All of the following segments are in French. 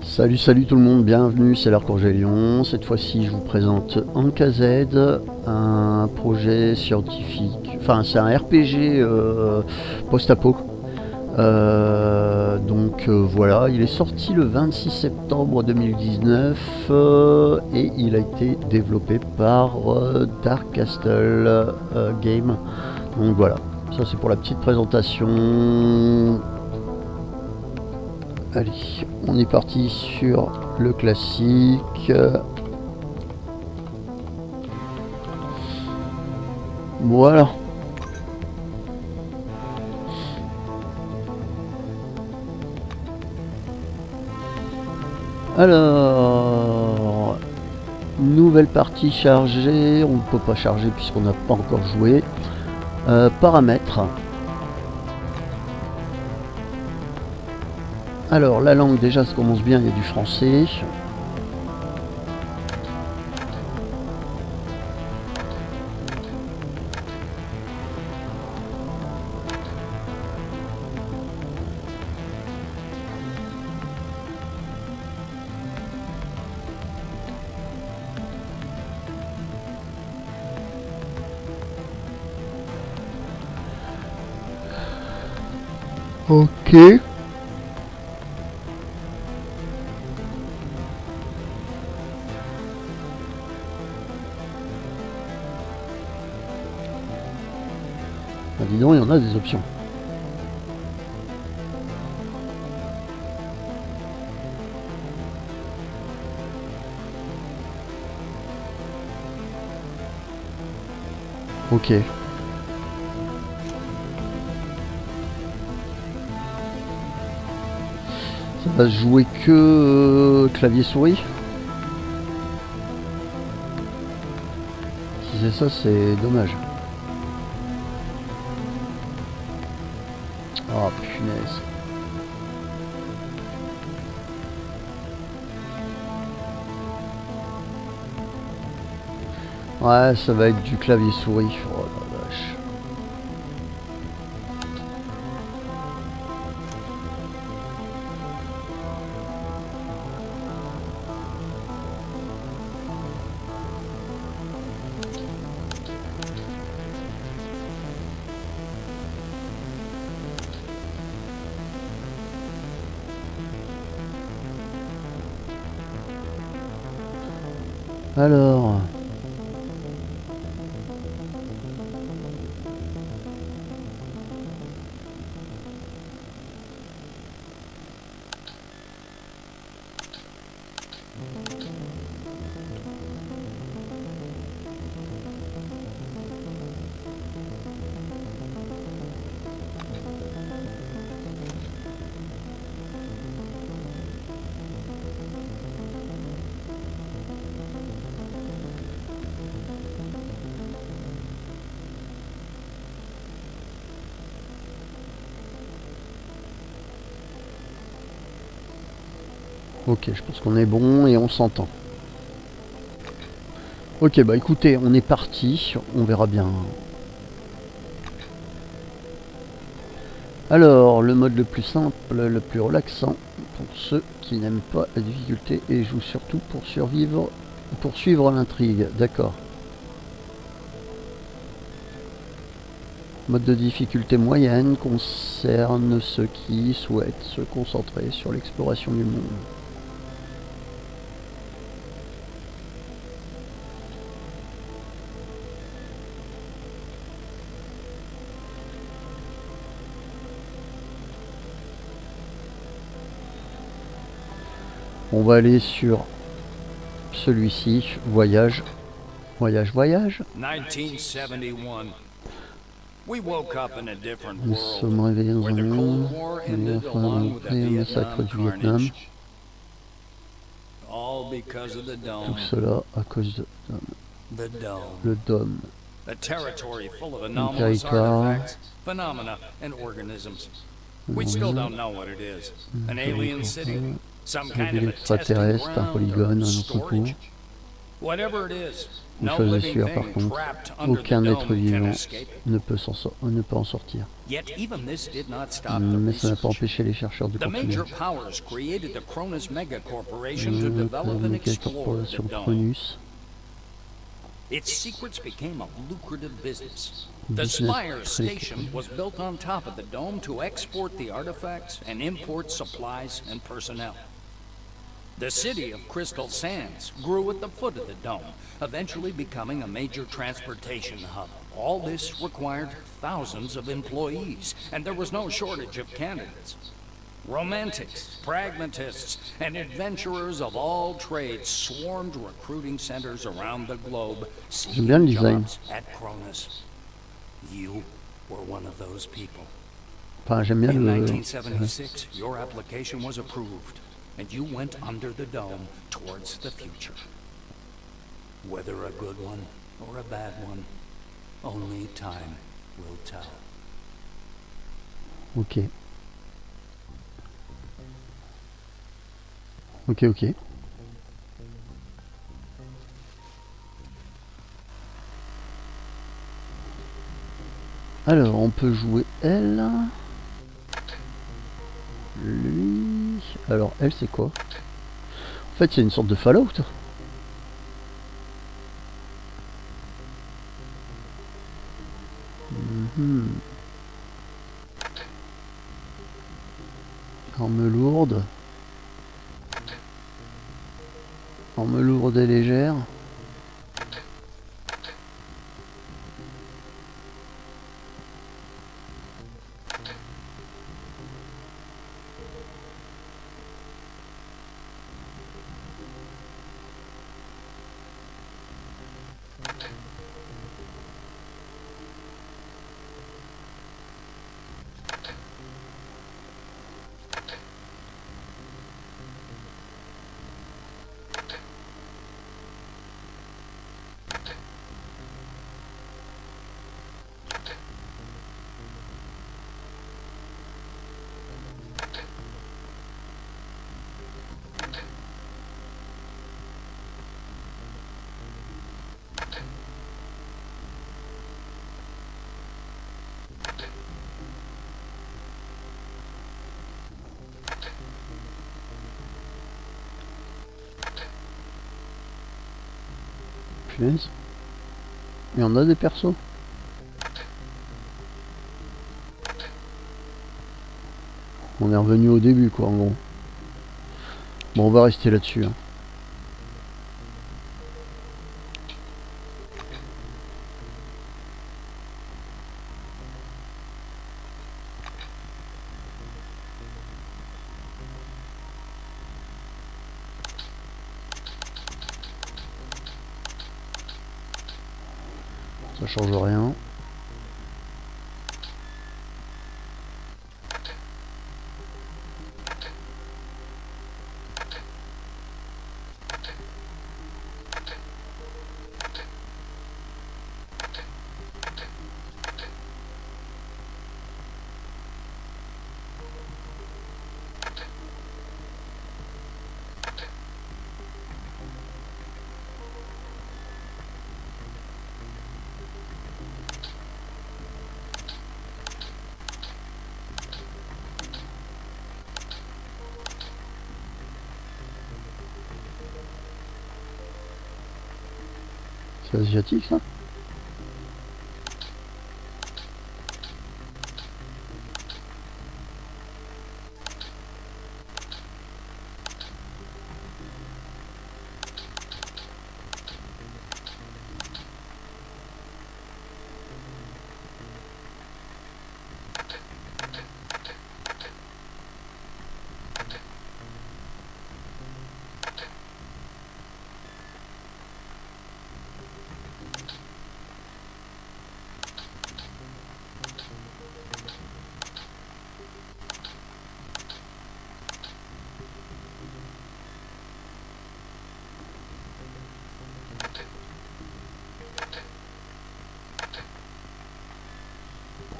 Salut, salut tout le monde, bienvenue, c'est l'Arc-en-Gélion. Cette fois-ci, je vous présente Encased, un projet scientifique, enfin c'est un RPG post-apo. Voilà, il est sorti le 26 septembre 2019 et il a été développé par Dark Castle Game. Donc voilà, ça c'est pour la petite présentation. Allez, on est parti sur le classique. Voilà. Alors, nouvelle partie chargée. On ne peut pas charger puisqu'on n'a pas encore joué. Paramètres. Alors, la langue, déjà, ça commence bien, il y a du français. Ok. Ah, dis donc, il y en a des options. Ok. Ça va se jouer que clavier souris. Si c'est ça, c'est dommage. Oh punaise. Ouais, ça va être du clavier souris. Oh la vache. Alors. Ok, je pense qu'on est bon et on s'entend. Ok, bah écoutez, on est parti, on verra bien. Alors, le mode le plus simple, le plus relaxant, pour ceux qui n'aiment pas la difficulté et jouent surtout pour survivre, pour suivre l'intrigue, d'accord. Mode de difficulté moyenne concerne ceux qui souhaitent se concentrer sur l'exploration du monde. On va aller sur celui-ci, voyage. Voyage, voyage. 1971. We woke up in a different Nous sommes world réveillés dans where un the Cold monde War où ended enfin along with the après le massacre Vietnam du Vietnam. carnage. All because of the Tout dome. cela à cause de The dome. le dôme. A territory full of Un anomalous territoire, artifacts, phenomena, and organisms. We still don't know what it is. An alien city? Some une kind ville of a testing extraterrestre, un ground polygone, or un entrepôt. storage? Whatever it is, Une no chose est living sûre par thing contre, trapped under the aucun être dome can vivant escape. ne peut en sortir. Yet even this did not stop the Mais ça n'a pas research. empêché les chercheurs de The continuer. major powers created the Cronus Mega Corporation to develop and explore the Corporation dome. Cronus. Its secrets became a lucrative business. The Business Spire très station was built on top of the dome to export the artifacts and import supplies and personnel. The city of Crystal Sands grew at the foot of the dome, eventually becoming a major transportation hub. All this required thousands of employees, and there was no shortage of candidates. Romantics, pragmatists, and adventurers of all trades swarmed recruiting centers around the globe, J'aime bien le seeking design. jobs at Cronus. You were one of those people. Enfin, j'aime bien In le... 1976, your application was approved, and you went under the dome towards the future. Whether a good one or a bad one, only time will tell. Ok. Ok. Alors, on peut jouer elle. Lui. Alors, elle, c'est quoi? En fait, c'est une sorte de Fallout. Arme lourde. Arme lourde et légère. Punaise. Il y en a des persos. On est revenu au début quoi en gros. Bon on va rester là-dessus. Hein. Ça change rien. C'est asiatique ça?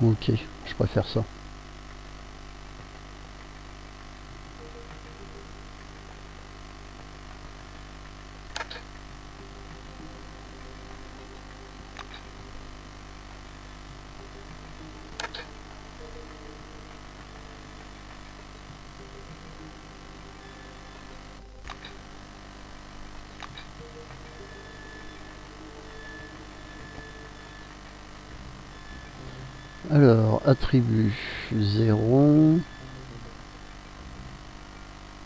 Ok, je préfère ça. Alors, attribut 0.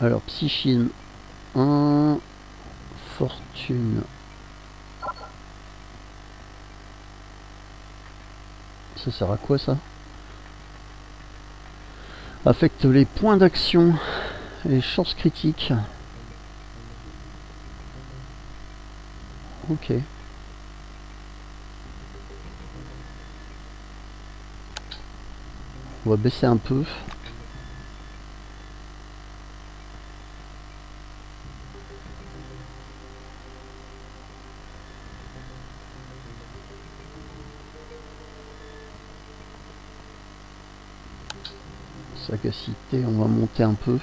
Alors, psychisme 1. Fortune. Ça sert à quoi ça? Affecte les points d'action et les chances critiques. Ok. On va baisser un peu. Sagacité, on va monter un peu.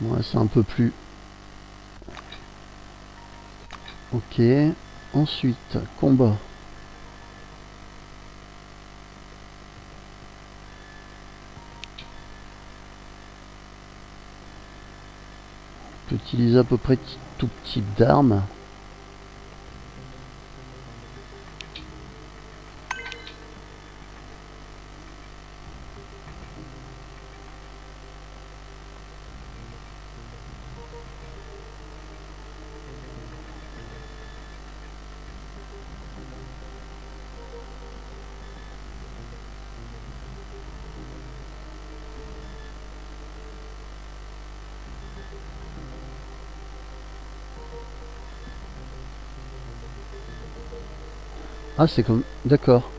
Ouais, c'est un peu plus. Ok. Ensuite, combat. On peut utiliser à peu près tout type d'armes. Ah, c'est comme... D'accord.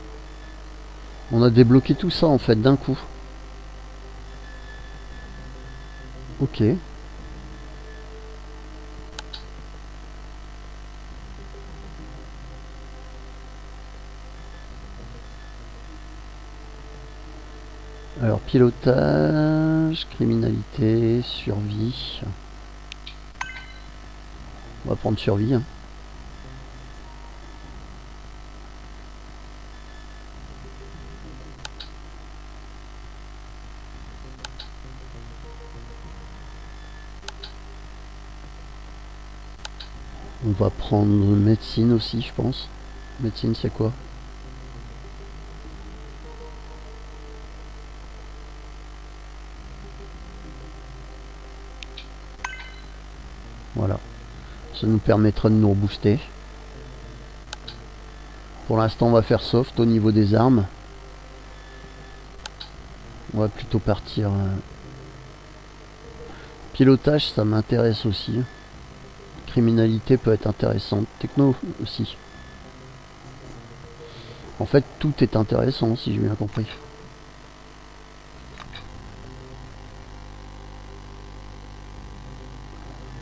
On a débloqué tout ça en fait d'un coup. Ok. Alors, pilotage, criminalité, survie. On va prendre survie. Hein. On va prendre médecine aussi, je pense. Médecine, c'est quoi? Voilà. Ça nous permettra de nous rebooster. Pour l'instant, on va faire soft au niveau des armes. On va plutôt partir... Pilotage, ça m'intéresse aussi. Criminalité peut être intéressante. Techno aussi. En fait, tout est intéressant, si j'ai bien compris.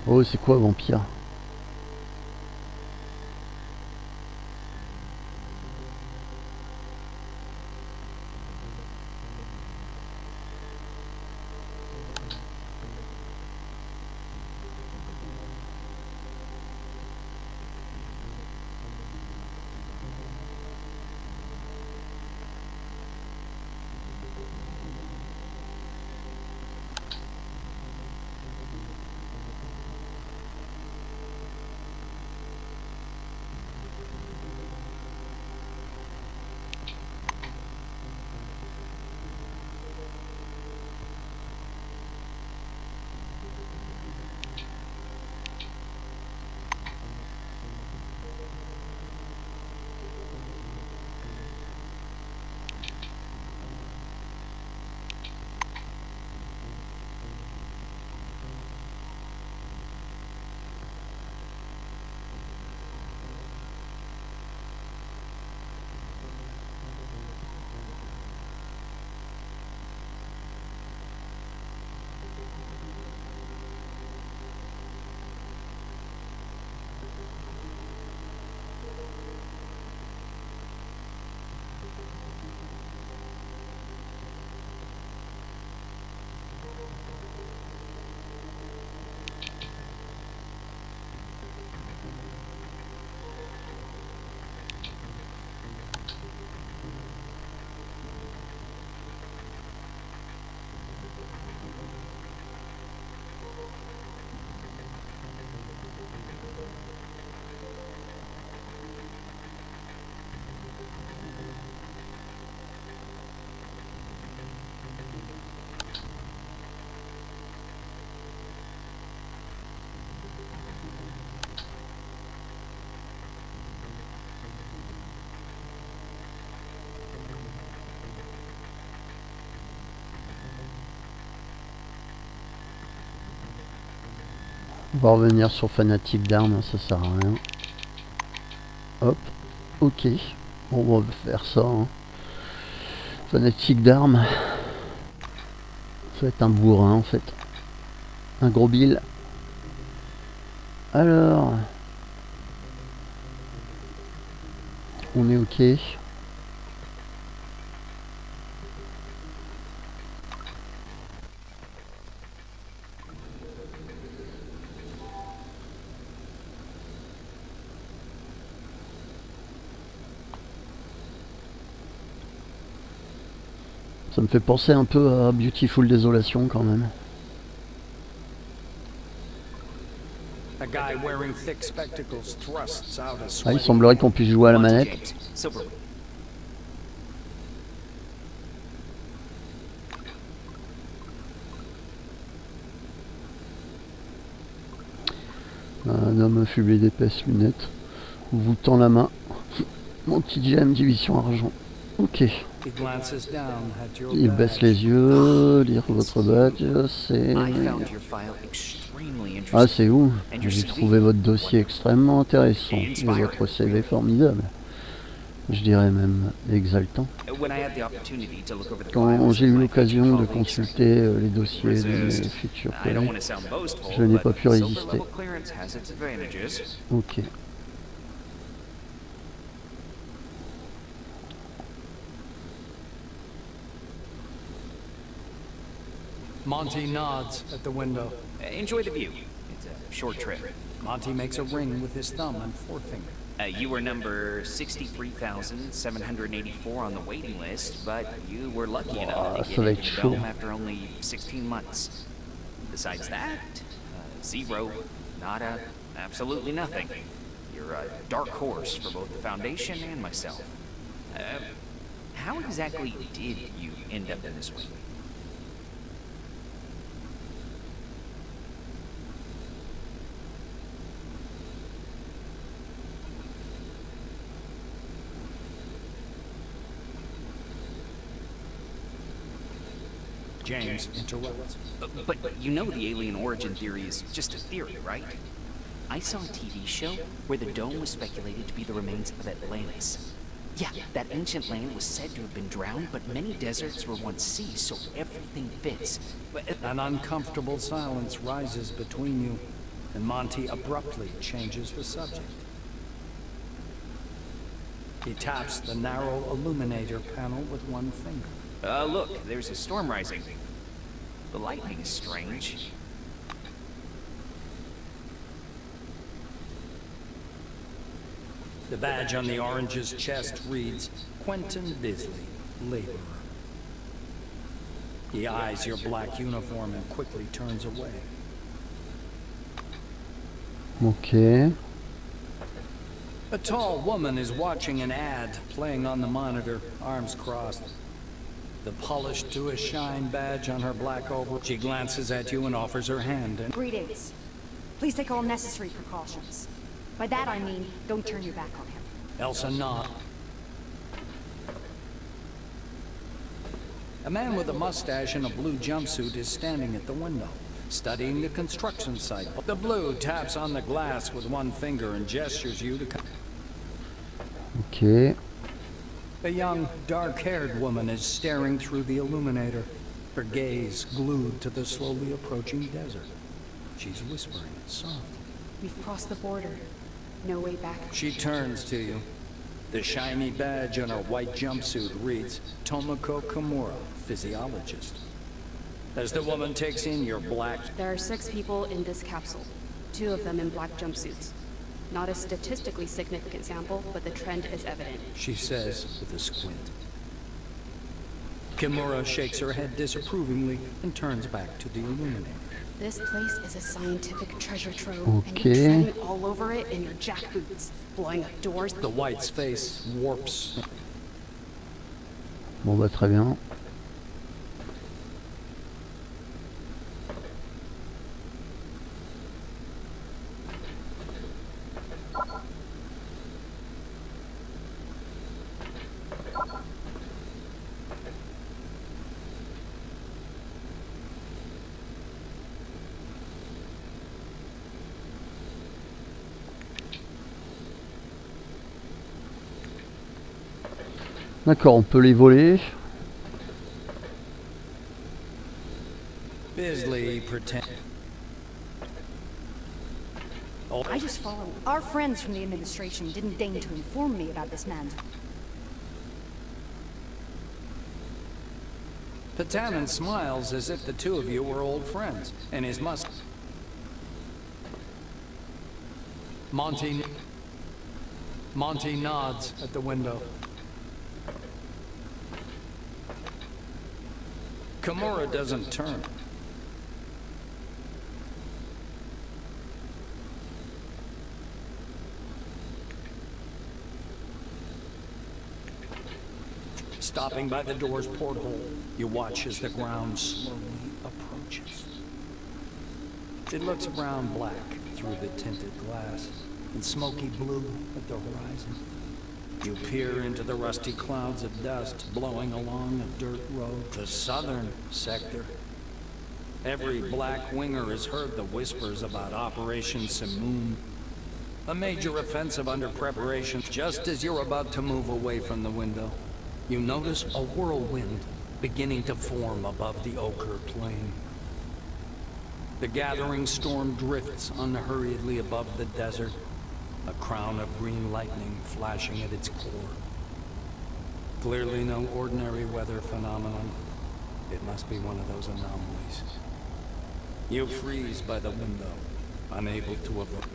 Oh, c'est quoi, vampire? On va revenir sur fanatique d'armes, ça sert à rien. Hop, ok. Bon, on va faire ça. Hein. Fanatique d'armes. Ça va être un bourrin en fait. Un gros bill. Alors. On est ok. Ça me fait penser un peu à Beautiful Désolation quand même. Ah, il semblerait qu'on puisse jouer à la manette. Un homme affublé d'épaisses lunettes vous tend la main. Mon petit gemme, division argent. Ok. Il baisse les yeux, lire votre badge, c'est... Ah, c'est où? J'ai trouvé votre dossier extrêmement intéressant et votre CV formidable. Je dirais même exaltant. Quand j'ai eu l'occasion de consulter les dossiers de mes futurs collègues, je n'ai pas pu résister. Ok. Monty nods at the window. Enjoy the view. It's a short trip. Monty makes a ring with his thumb and forefinger. You were number 63,784 on the waiting list, but you were lucky enough to get into the dome after only 16 months. Besides that, zero, nada, absolutely nothing. You're a dark horse for both the Foundation and myself. How exactly did you end up in this way? James interrupts. But you know the alien origin theory is just a theory, right? I saw a TV show where the dome was speculated to be the remains of Atlantis. Yeah, that ancient land was said to have been drowned, but many deserts were once seas, so everything fits. An uncomfortable silence rises between you, and Monty abruptly changes the subject. He taps the narrow illuminator panel with one finger. Look, there's a storm rising. The lightning is strange. The badge on the orange's chest reads, Quentin Bisley, laborer. He eyes your black uniform and quickly turns away. Okay. A tall woman is watching an ad playing on the monitor, arms crossed. The polished to a shine badge on her black overall. She glances at you and offers her hand. Greetings. Please take all necessary precautions. By that I mean, don't turn your back on him. Elsa nods. A man with a mustache and a blue jumpsuit is standing at the window, studying the construction site. The blue taps on the glass with one finger and gestures you to come. Ok. A young, dark-haired woman is staring through the illuminator, her gaze glued to the slowly approaching desert. She's whispering softly. We've crossed the border. No way back. She turns to you. The shiny badge on her white jumpsuit reads, Tomoko Kimura, physiologist. As the woman takes in your black... There are 6 people in this capsule. 2 of them in black jumpsuits. Not a statistically significant sample, but the trend is evident. She says with a squint. Kimura shakes her head disapprovingly and turns back to the illuminator. This place is a scientific treasure trove, Okay. and you're treading all over it in your jack boots, blowing up doors. The white's face warps. Bon bah très bien. D'accord, on peut les voler. Bisley pretend. I just follow. Our friends from the administration didn't deign to inform me about this man. Patanen smiles as if the two of you were old friends, and his Monty nods at the window. Kimura doesn't turn. Stopping by the door's porthole, you watch as the ground slowly approaches. It looks brown-black through the tinted glass and smoky blue at the horizon. You peer into the rusty clouds of dust blowing along a dirt road. The southern sector. Every black winger has heard the whispers about Operation Simoon, a major offensive under preparation. Just as you're about to move away from the window, you notice a whirlwind beginning to form above the ochre plain. The gathering storm drifts unhurriedly above the desert, a crown of green lightning flashing at its core. Clearly no ordinary weather phenomenon. It must be one of those anomalies. You freeze by the window, unable to avoid.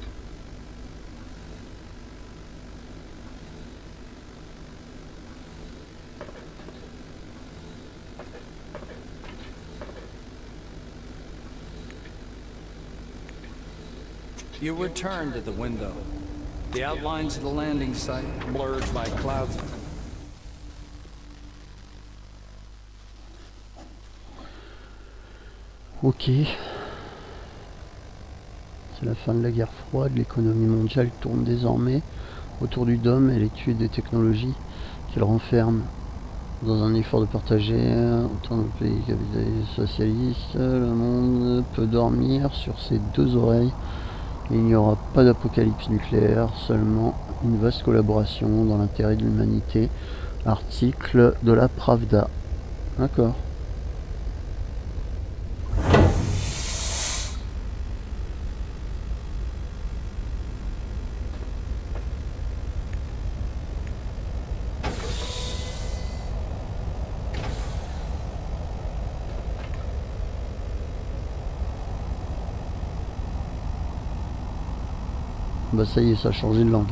You return to the window. The outlines of the landing site blurred by clouds. Ok. C'est la fin de la guerre froide. L'économie mondiale tourne désormais autour du dôme et l'étude des technologies qu'il renferme. Dans un effort de partager autant de pays capitalistes socialistes, le monde peut dormir sur ses deux oreilles. Il n'y aura pas d'apocalypse nucléaire, seulement une vaste collaboration dans l'intérêt de l'humanité. Article de la Pravda. D'accord. Bah ça y est, ça a changé de langue.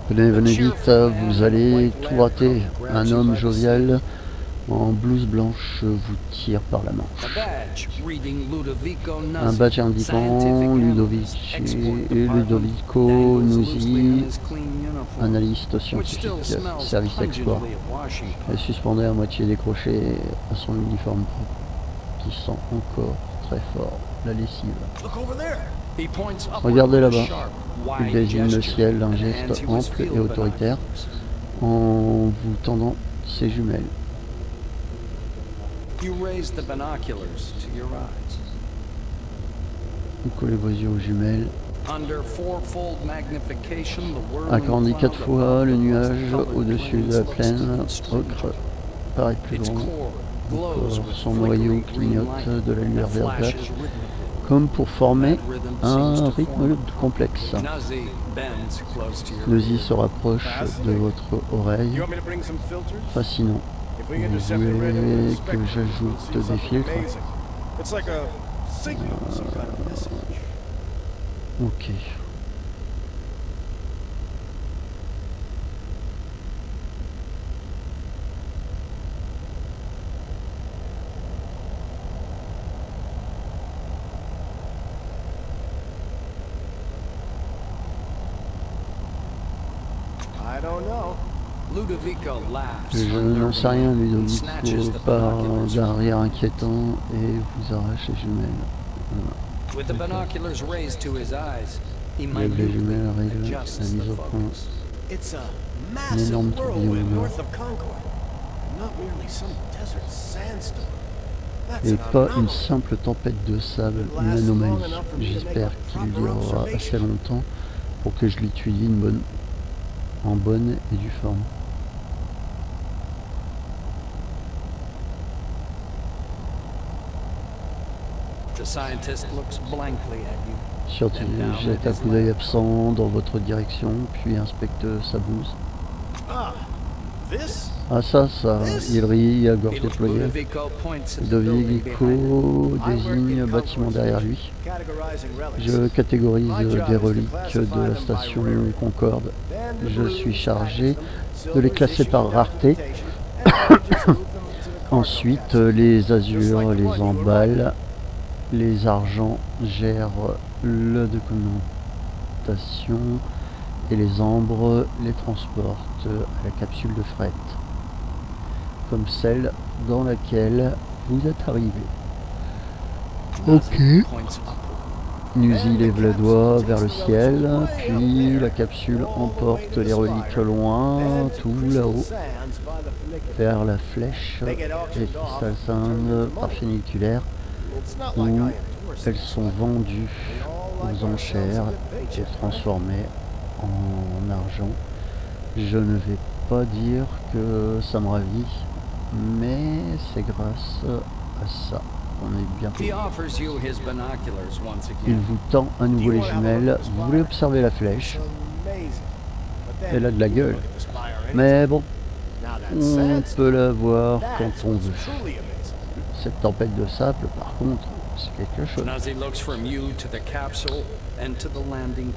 Venez, venez vite, vous allez tout rater. Un homme jovial en blouse blanche vous tire par la manche. Un badge indiquant Ludovico Nuzzi, analyste scientifique, service export. Elle suspendait à moitié décroché à son uniforme propre, qui sent encore très fort la lessive. Regardez là-bas. Il désigne le ciel d'un geste ample et autoritaire en vous tendant ses jumelles. Vous collez vos yeux aux jumelles. Agrandi 4 fois, le nuage au-dessus de la plaine ocre paraît plus grand. Son noyau clignote de la lueur verdâtre, comme pour former un rythme complexe. Nuzzi se rapproche de votre oreille. Fascinant. Vous voulez que j'ajoute des filtres? Ok. Je n'en sais rien, Ludovico part d'un rire inquiétant et vous arrache les jumelles. Voilà. Lève les jumelles, règle la mise au point. It's a Un massive énorme whirlwind tourbillon north of Concord. Not merely some desert sandstorm. That's et an pas une anomaly. simple tempête de sable, une anomalie. J'espère qu'il durera assez longtemps pour que je l'étudie en bonne et due forme. The scientist looks blankly at you. Surtout, jette un coup d'œil absent dans votre direction, puis inspecte sa blouse. Ah, this? Ah ça, il rit à gorge déployée. Ludovico points at the Ludovico building behind him. désigne bâtiment derrière lui. Categorizing relics. Je catégorise des reliques de la station Concorde. Je suis chargé de les classer par rareté. Ensuite, les azurs les emballent. Les argents gèrent la documentation et les ambres les transportent à la capsule de fret, comme celle dans laquelle vous êtes arrivé. Ok. Nusi lève le doigt vers le ciel, puis la capsule emporte les reliques loin, tout là-haut, vers la flèche des cristalsins parfuniculaires, où elles sont vendues aux enchères et transformées en argent. Je ne vais pas dire que ça me ravit, mais c'est grâce à ça qu'on est bien payé. Il vous tend à nouveau les jumelles. Vous voulez observer la flèche? Elle a de la gueule, mais bon, on peut la voir quand on veut. Cette tempête de sable, par contre, c'est quelque chose.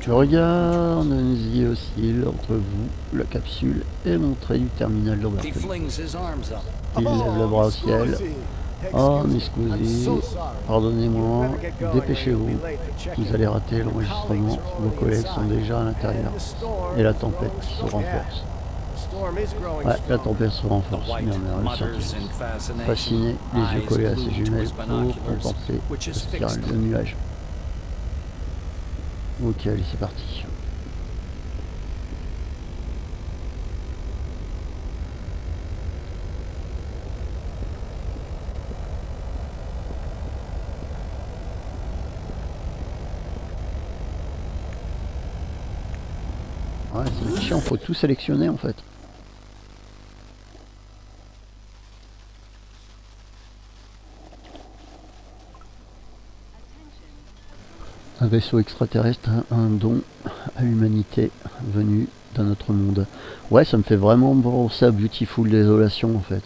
Je regarde, Nazi oscille entre vous, la capsule et l'entrée du terminal d'embarquement. Il lève le bras au ciel. Oh, mes scusi, pardonnez-moi, dépêchez-vous. Vous allez rater l'enregistrement. Vos collègues sont déjà à l'intérieur. Et la tempête qui se renforce. Ouais, la tempête se renforce, murmure le scientifique, fasciné, les yeux collés à ses jumelles pour contempler le nuage. Ok, allez, c'est parti. Ouais, c'est chiant, faut tout sélectionner en fait. Un vaisseau extraterrestre, un don à l'humanité venu d'un autre monde. Ouais, ça me fait vraiment penser à Beautiful Désolation en fait.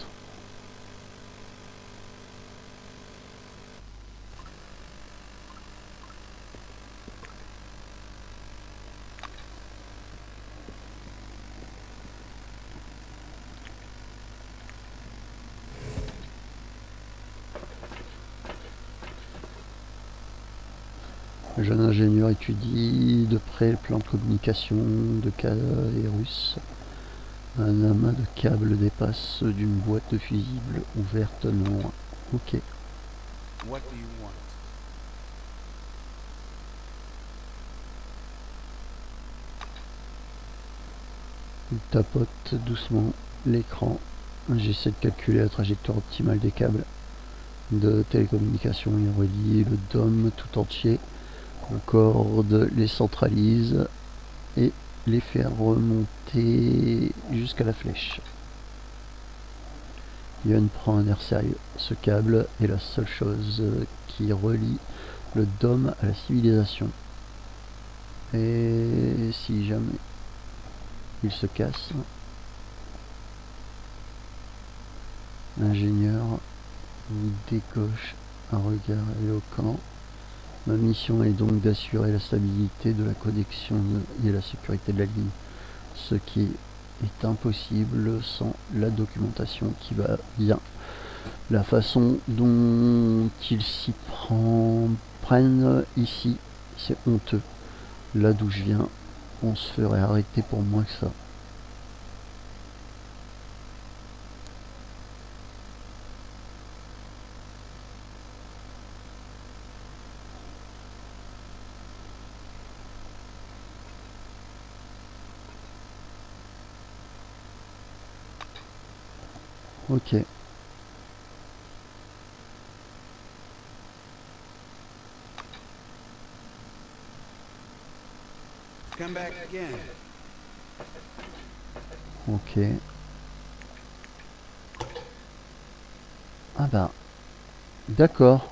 Le jeune ingénieur étudie de près le plan de communication de Kairos. Un amas de câbles dépasse d'une boîte de fusibles ouverte non loin. Ok. Il tapote doucement l'écran. J'essaie de calculer la trajectoire optimale des câbles de télécommunication. Il relie le dôme tout entier. Concorde les centralise et les faire remonter jusqu'à la flèche. Yann prend un air sérieux. Ce câble est la seule chose qui relie le dôme à la civilisation. Et si jamais il se casse, l'ingénieur vous décoche un regard éloquent. Ma mission est donc d'assurer la stabilité de la connexion et la sécurité de la ligne, ce qui est impossible sans la documentation qui va bien. La façon dont ils s'y prennent ici, c'est honteux. Là d'où je viens, on se ferait arrêter pour moins que ça. Ok. Come back again. Ok. Ah bah. D'accord.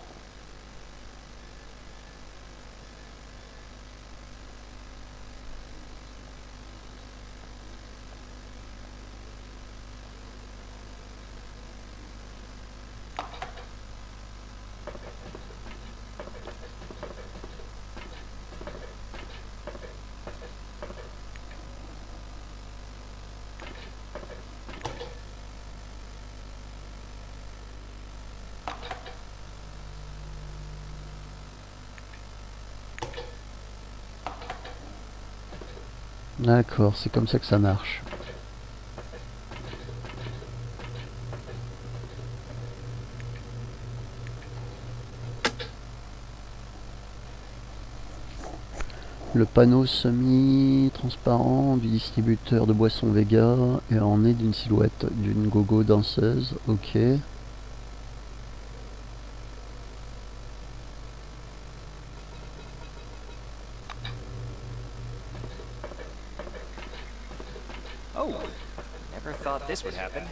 D'accord, c'est comme ça que ça marche. Le panneau semi-transparent du distributeur de boissons Vega est orné d'une silhouette d'une gogo danseuse. Ok. Oh, never thought this would happen.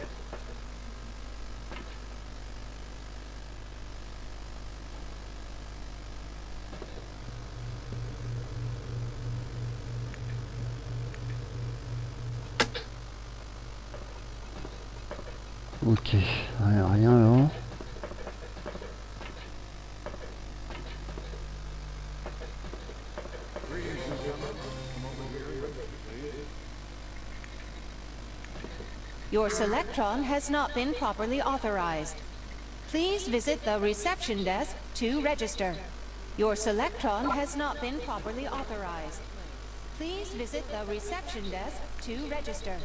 Ok, rien là. Your Selectron has not been properly authorized. Please visit the reception desk to register. Your Selectron has not been properly authorized. Please visit the reception desk to register.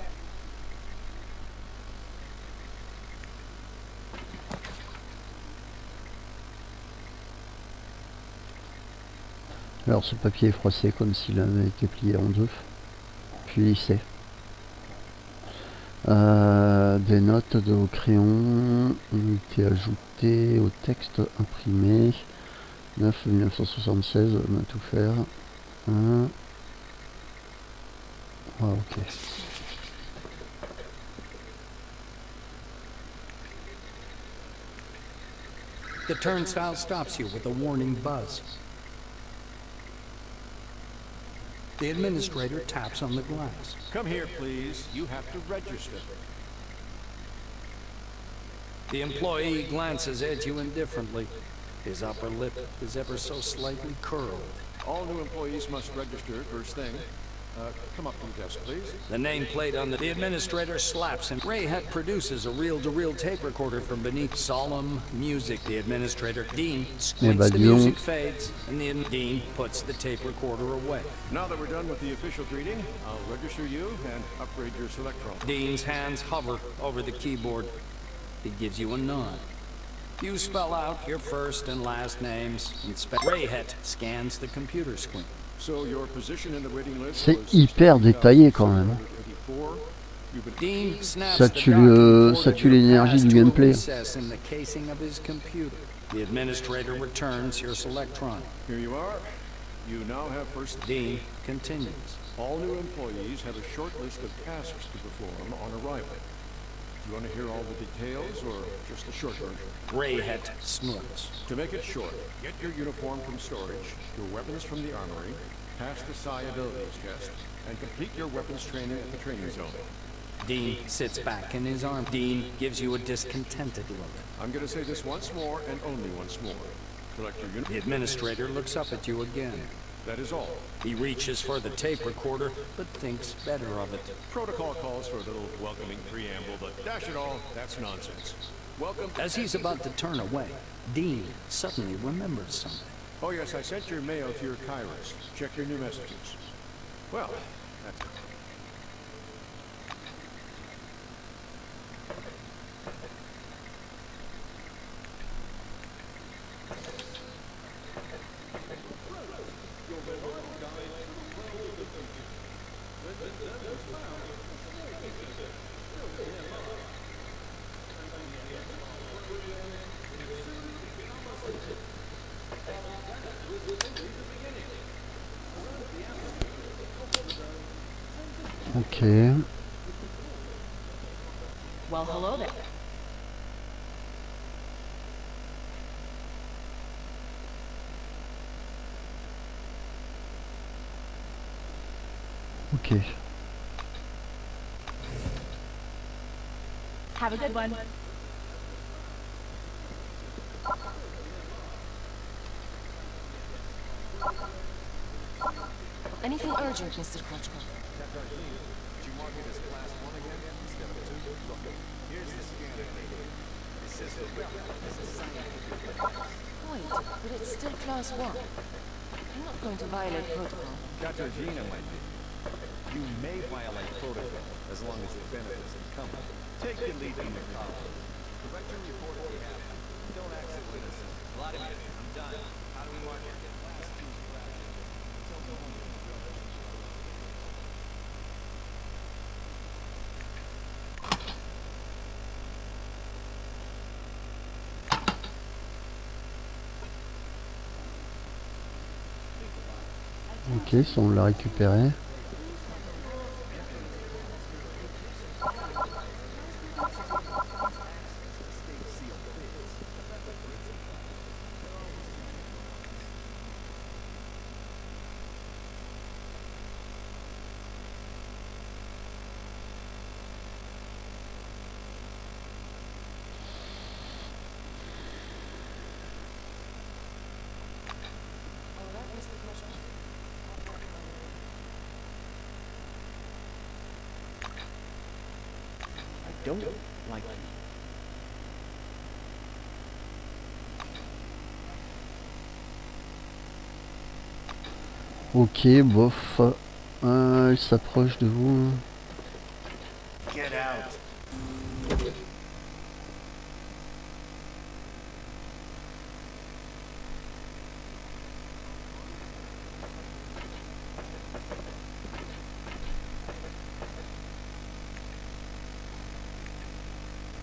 Alors ce papier est froissé comme s'il avait été plié en deux, puis lissé. Des notes de au crayon ont été ajoutées au texte imprimé. 9 1976, on va tout faire. Ah, ok. The turnstile stops you with a warning buzz. The administrator taps on the glass. Come here, please. You have to register. The employee glances at you indifferently. His upper lip is ever so slightly curled. All new employees must register first thing. Come up to the desk, please. The nameplate on the administrator slaps him. Rayhead produces a reel-to-reel tape recorder from beneath solemn music. The administrator, Dean, squints, the music fades, and the Dean puts the tape recorder away. Now that we're done with the official greeting, I'll register you and upgrade your Selectron. Dean's hands hover over the keyboard. He gives you a nod. You spell out your first and last names, and Rayhead scans the computer screen. So your position in the waiting list C'est was hyper détaillé quand même. 84. You've been Dean snaps Ça the tue document l'énergie du to a gameplay. recess in the casing of his computer. The administrator returns your Selectron. Here you are. You now have first. Dean continues. All new employees have a short list of tasks to perform on arrival. Do you want to hear all the details or just the short version? Rayhead snorts. To make it short, get your uniform from storage, your weapons from the armory, pass the Psi abilities test, and complete your weapons training at the training zone. Dean sits back in his arm. Dean gives you a discontented look. I'm going to say this once more and only once more. Collect your uniform. The administrator looks up at you again. That is all. He reaches for the tape recorder, but thinks better of it. Protocol calls for a little welcoming preamble, but dash it all, that's nonsense. Welcome. As he's about to turn away, Dean suddenly remembers something. Oh yes, I sent your mail to your Kairos. Check your new messages. Well, that's it. Ok. Well, hello there. Ok. Have a good one. Anything urgent, Mr. Crutchcroft? Wait, but it's still class 1. I'm not going to violate protocol. Katarzyna might be. You may violate protocol as long as it benefits the company. Take your lead from your colleague. Correct your report if you have. Don't access witnesses. Vladimir, I'm done. How do we mark it? Ok, ça on l'a récupéré. Don't like you. Ok, bof. Elle s'approche de vous. Get out.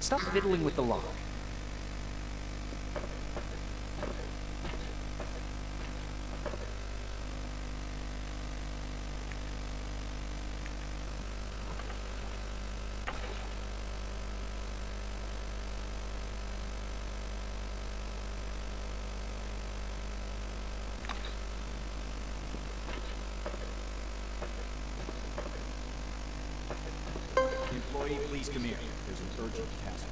Stop fiddling with the lock. Employee, please come here. There's an urgent task.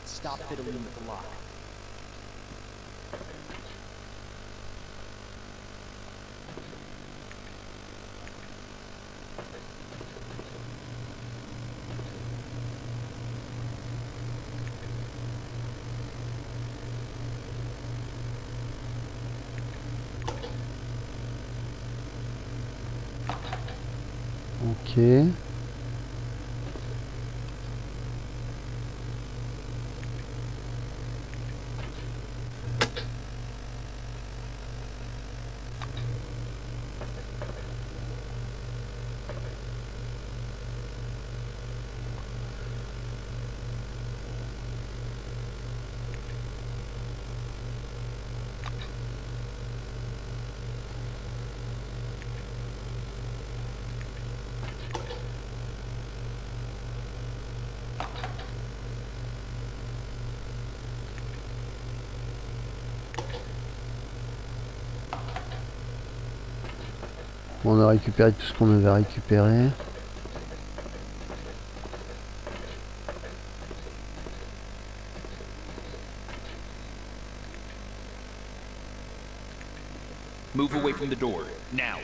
Stop fiddling with the lock. Ok. On a récupéré tout ce qu'on avait récupéré. Move away from the door, now.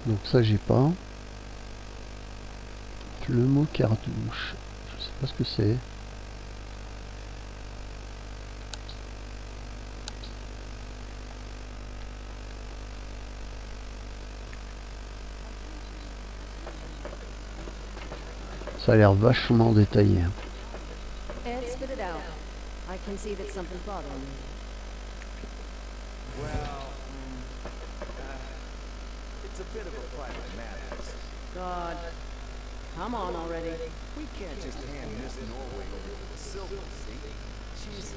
Donc ça j'ai pas. Le mot cartouche, je sais pas ce que c'est. Ça a l'air vachement détaillé. Ed, spit it out. I can see that something's bothering you. Well, it's a bit of a private matter. God. Come on already. We can't just hand Miss Norway over to the Silver, see? She's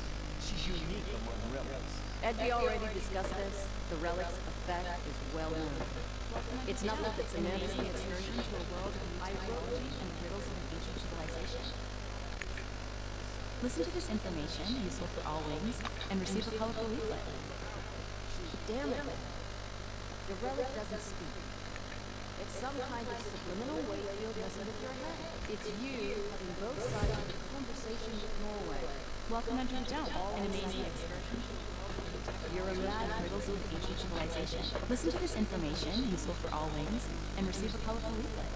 unique among relics. Ed, we already discussed this. The relic's effect is well known. It's nothing but semantics and excursion to a world of ideology and riddles of an ancient civilization. Listen to this information, useful for all wings, and receive a colorful leaflet. Damn it. The relic doesn't speak. It's some kind of subliminal wayfield messing with your head. It's you putting both sides of the conversation with Norway. Welcome Under the Dome, an amazing excursion. You're a mad Riddles of an ancient civilization. Listen to this information, useful for all wings, and receive a colorful leaflet.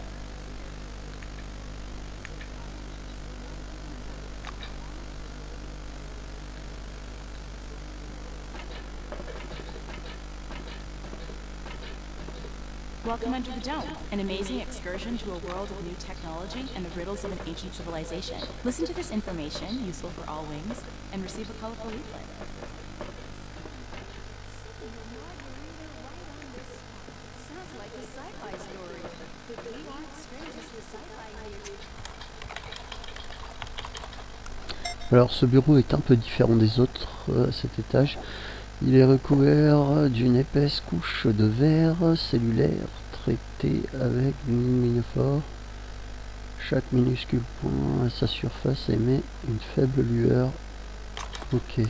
Welcome Under the Dome, an amazing excursion to a world of new technology and the riddles of an ancient civilization. Listen to this information, useful for all wings, and receive a colorful leaflet. Sounds like a sci-fi story. But we aren't strangers with sci-fi here. Alors ce bureau est un peu différent des autres à cet étage. Il est recouvert d'une épaisse couche de verre cellulaire traité avec du luminophore. Chaque minuscule point à sa surface émet une faible lueur. Ok.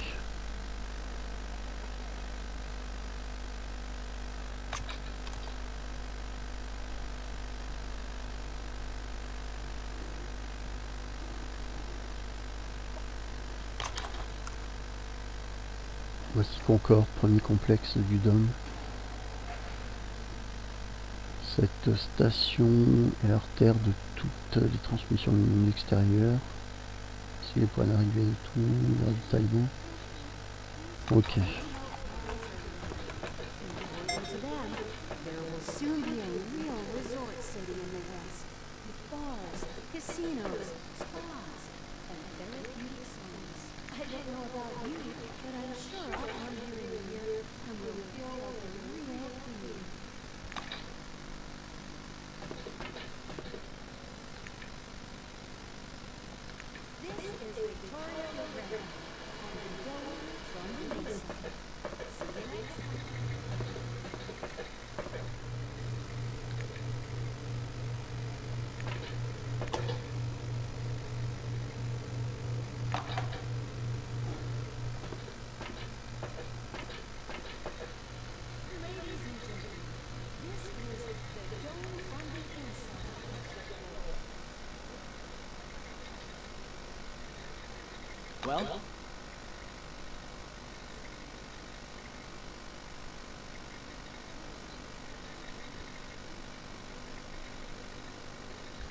Voici Concorde, premier complexe du dôme. Cette station est l'artère de toutes les transmissions du monde extérieur. Ici les points d'arrivée et tout, le ravitaillement. Ok. Well?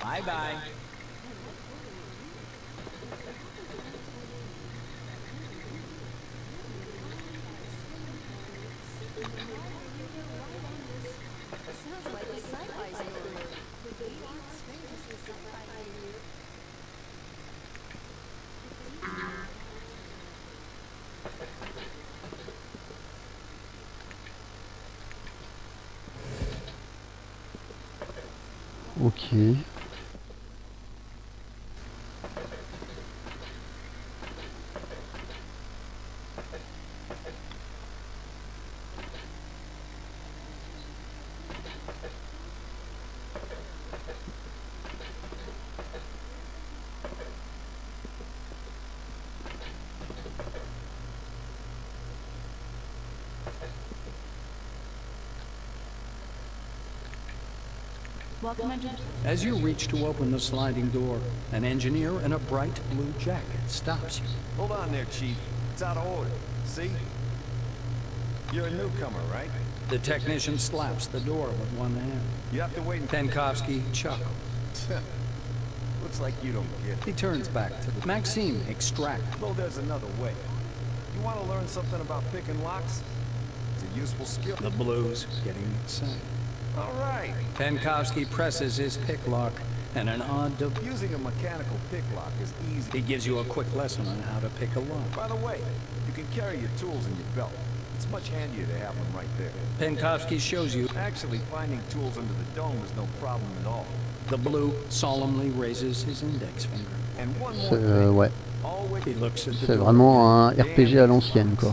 Bye-bye. Sounds like a sci-fi story. But we aren't strangers with sci-fi here. Ok. Welcome Under the Dome. As you reach to open the sliding door, an engineer in a bright blue jacket stops you. Hold on there, Chief. It's out of order. See? You're a newcomer, right? The technician slaps the door with one hand. You have to wait. Penkovsky chuckles. Looks like you don't get it. He turns back to the Maxime extract. Though there's another way. You want to learn something about picking locks? It's a useful skill. The blues getting excited. All right. Penkovsky presses his pick lock, and an odd Using a mechanical pick lock is easy. He gives you a quick lesson on how to pick a lock. By the way, you can carry your tools in your belt. It's much handier to have them right there. Penkovsky shows you. Actually, finding tools under the dome is no problem at all. The blue solemnly raises his index finger. And one more thing. Ouais. Always. He looks at the C'est door. vraiment un RPG à l'ancienne, quoi.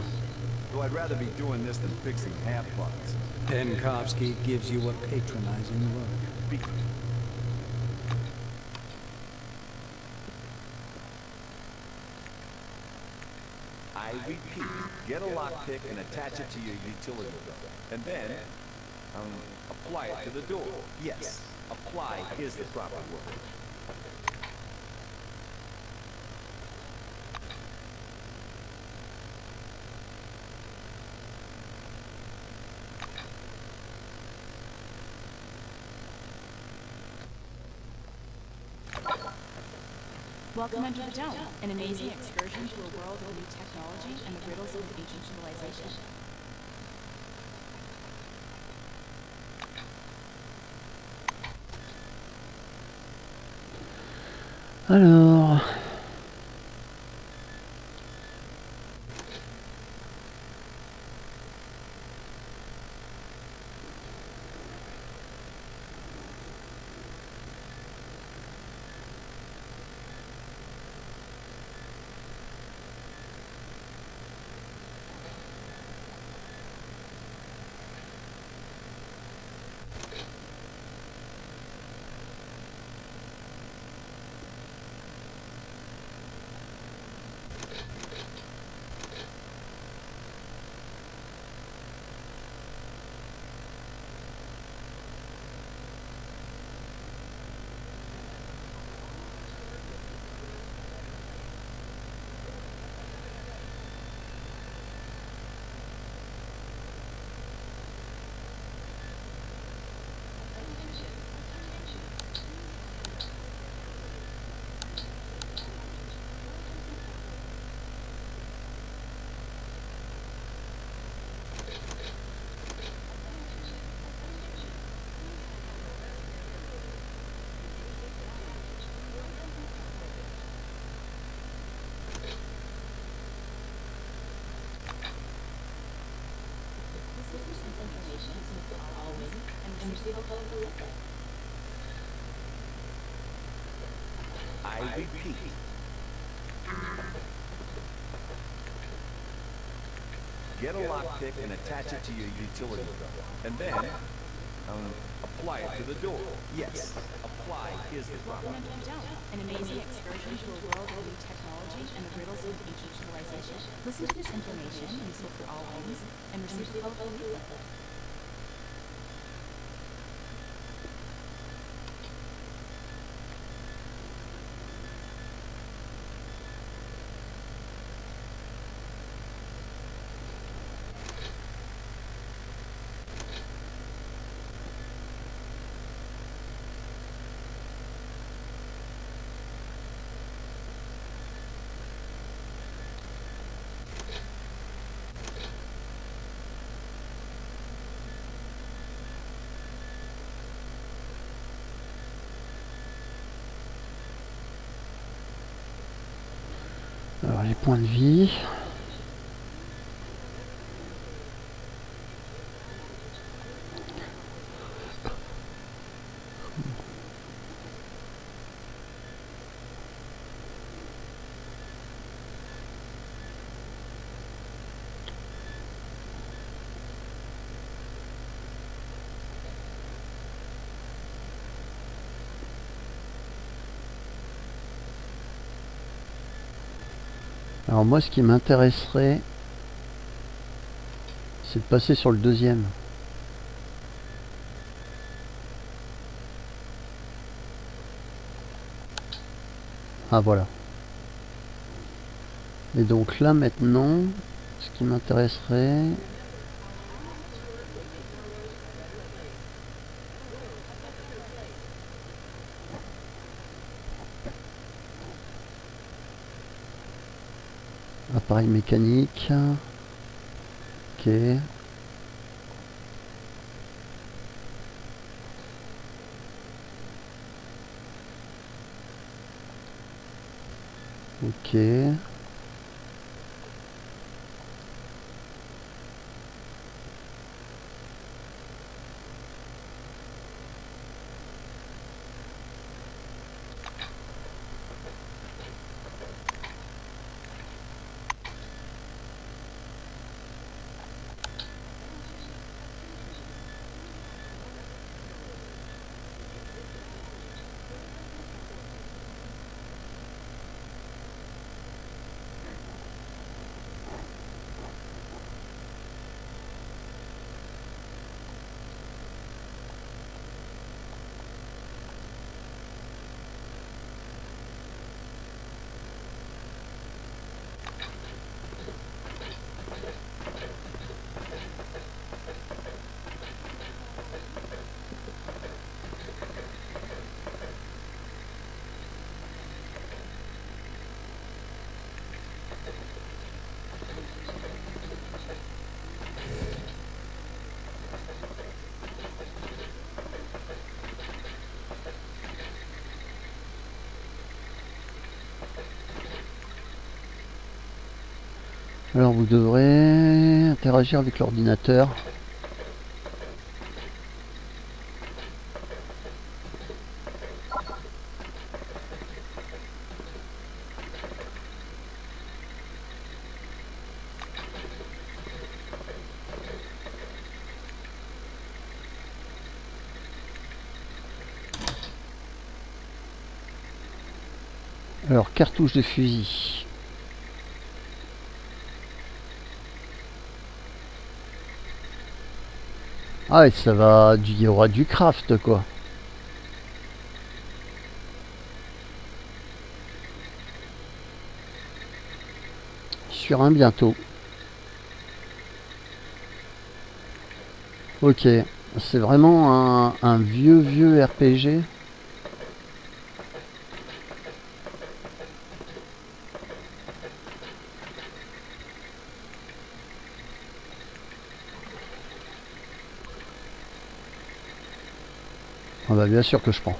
Though I'd rather be doing this than fixing half parts. Penkovsky gives you a patronizing look. I repeat, get a lockpick and attach it to your utility belt. And then, apply it to the door. Yes, apply is the proper word. Welcome Under the Dome, an amazing excursion to a world of new technology and the riddles of an ancient civilization. Alors... I repeat. Get a lockpick and attach it to your utility belt. And then, apply it to the door. Yes, apply is the proper Welcome Under the Dome, an amazing excursion to a world of new technology and the riddles of ancient civilization. Listen to this information, useful for all wings, and receive a colorful leaflet. Alors les points de vie. Alors moi, ce qui m'intéresserait, c'est de passer sur le deuxième. Ah voilà. Et donc là maintenant, ce qui m'intéresserait, Appareil mécanique. Ok. Ok. Alors vous devrez interagir avec l'ordinateur. Alors cartouche de fusil. Ah et ça va, il y aura du craft quoi. Sur un bientôt. Ok, c'est vraiment un vieux RPG. Ah bah bien sûr que je prends.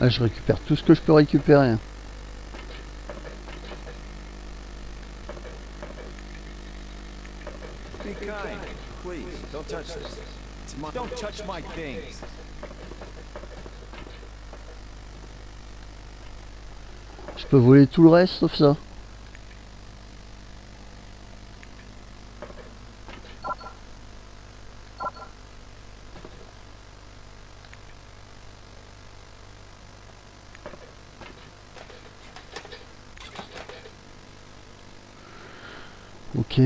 Ah, je récupère tout ce que je peux récupérer. Be kind, please. Don't touch this. Don't touch my things. Je peux voler tout le reste sauf ça. Ok,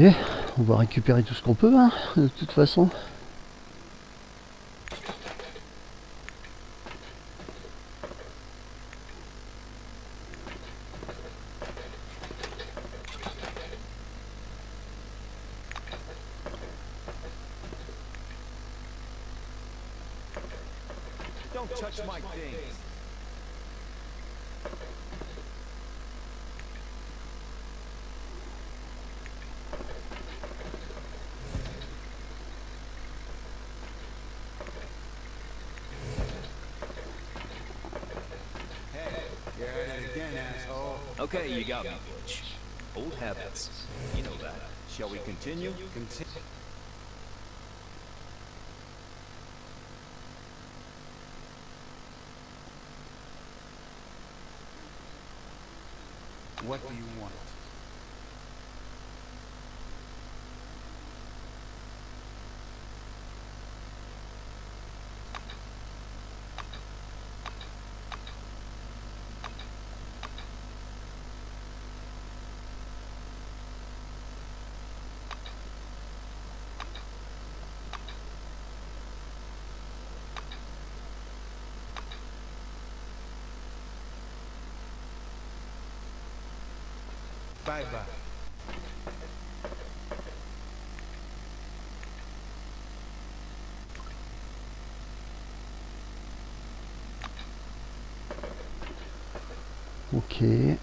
on va récupérer tout ce qu'on peut, hein, de toute façon. Don't touch my things. Okay, you got me, Butch. Old habits. You know that. Shall we continue? What do you want? Bye bye. Ok.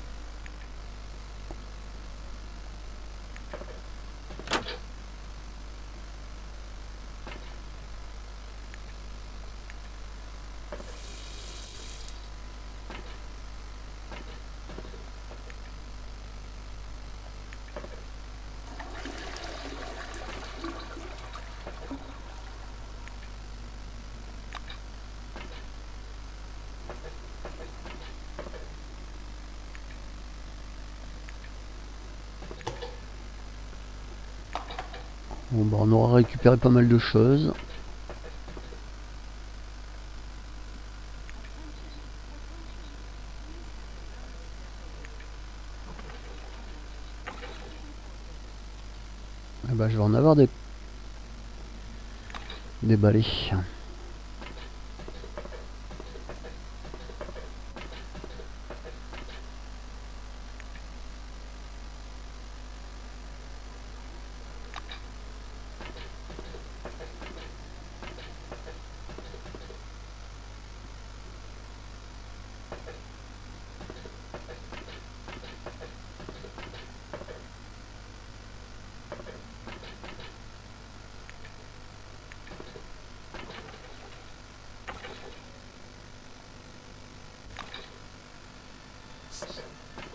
Bon, bah, on aura récupéré pas mal de choses. Et bah, je vais en avoir des balais.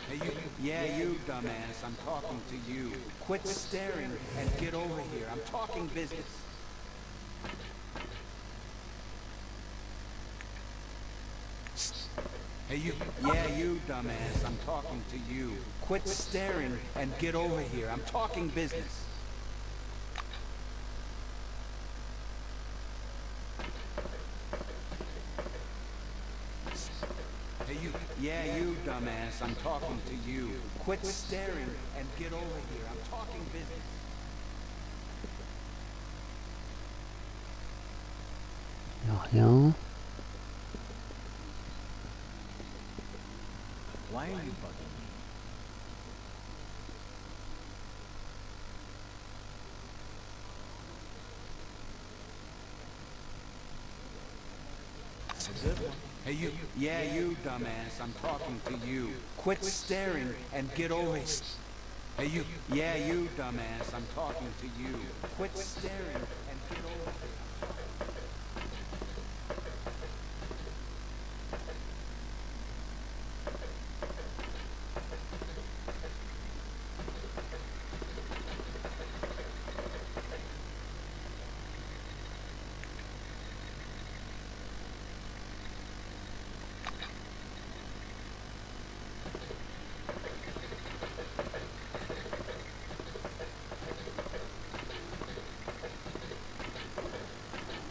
Hey, you. Yeah, you, dumbass. I'm talking to you. Quit staring and get over here. I'm talking business. Hey, you. Yeah, you, dumbass. I'm talking to you. Quit staring and get over here. I'm talking business. Hey, you. Yeah, you, dumbass. I'm talking to you. Quit staring and get over here. I'm talking business. Y'a rien. Why are you bugging me? It's a good one. Hey, you. Yeah, you, dumbass. I'm talking to you. Quit staring and get over here. Hey, you. Yeah, you, dumbass. I'm talking to you. Quit staring and get over here.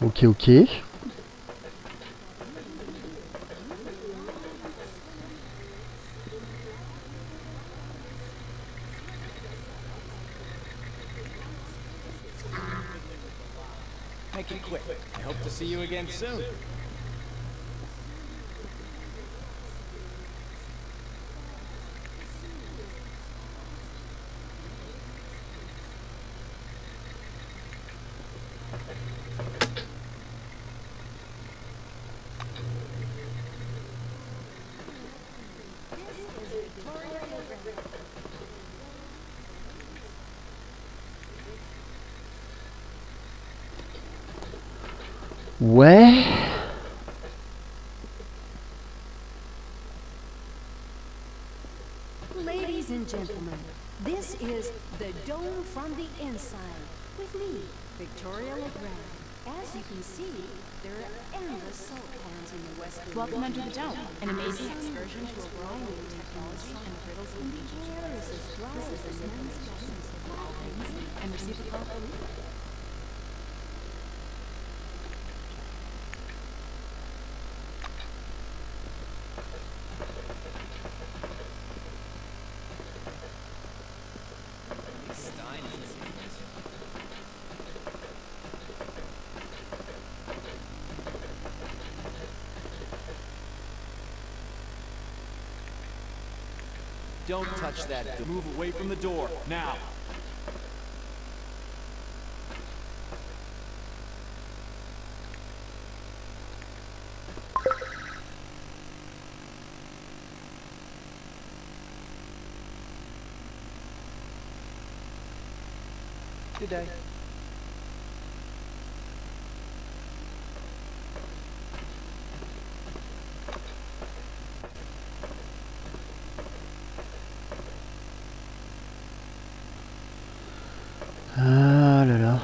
Ok, ok. Make it quick. I hope to see you again soon. Ouais. gentlemen, this is the Dome from the Inside, with me, Victoria LeGrand. As you can see, there are endless salt pans in the West. Welcome under the dome, an amazing excursion to a world of new technology and the riddles of ancient civilization. Listen to this information, for all things, and receive a colorful leaflet. Don't touch that. Move away from the door, now. Good day. Ah là là.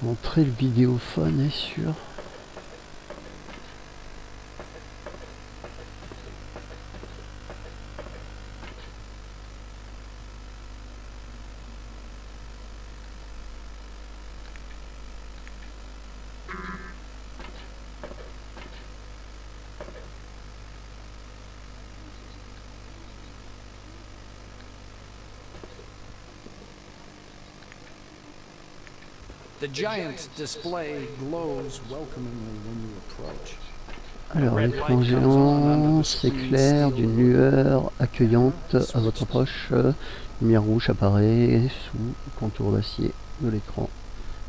Montrer le vidéophone est sûr. The giant display glows welcomingly when you approach. Alors l'écran géant s'éclaire d'une lueur accueillante à votre approche. Lumière rouge apparaît sous le contour d'acier de l'écran.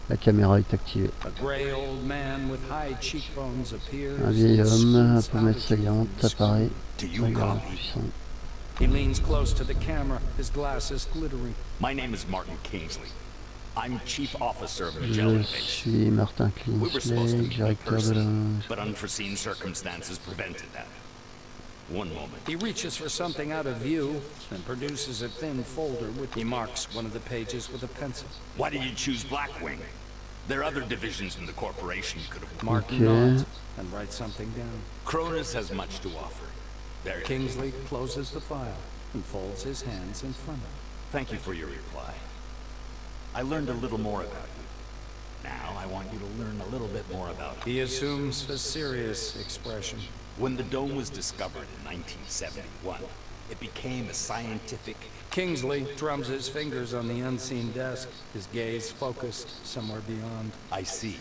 La caméra est activée. Un vieil homme à pommettes saillantes apparaît. Regard puissant. He leans close to the camera, his glasses glittering. My name is Martin Kingsley. I'm chief officer of Je suis Martin Kingsley, directeur de la... but unforeseen circumstances prevented that. One moment. He reaches for something out of view and produces a thin folder with he marks one of the pages with a pencil. Why did you choose Blackwing? There are other divisions in the corporation you could have... Martin nods and writes something down. Cronus has much to offer. There Kingsley closes the file and folds his hands in front of him. Thank you for your reply. I learned a little more about you. Now I want you to learn a little bit more about me. He assumes a serious expression. When the dome was discovered in 1971, it became a scientific... Kingsley drums his fingers on the unseen desk, his gaze focused somewhere beyond. I see.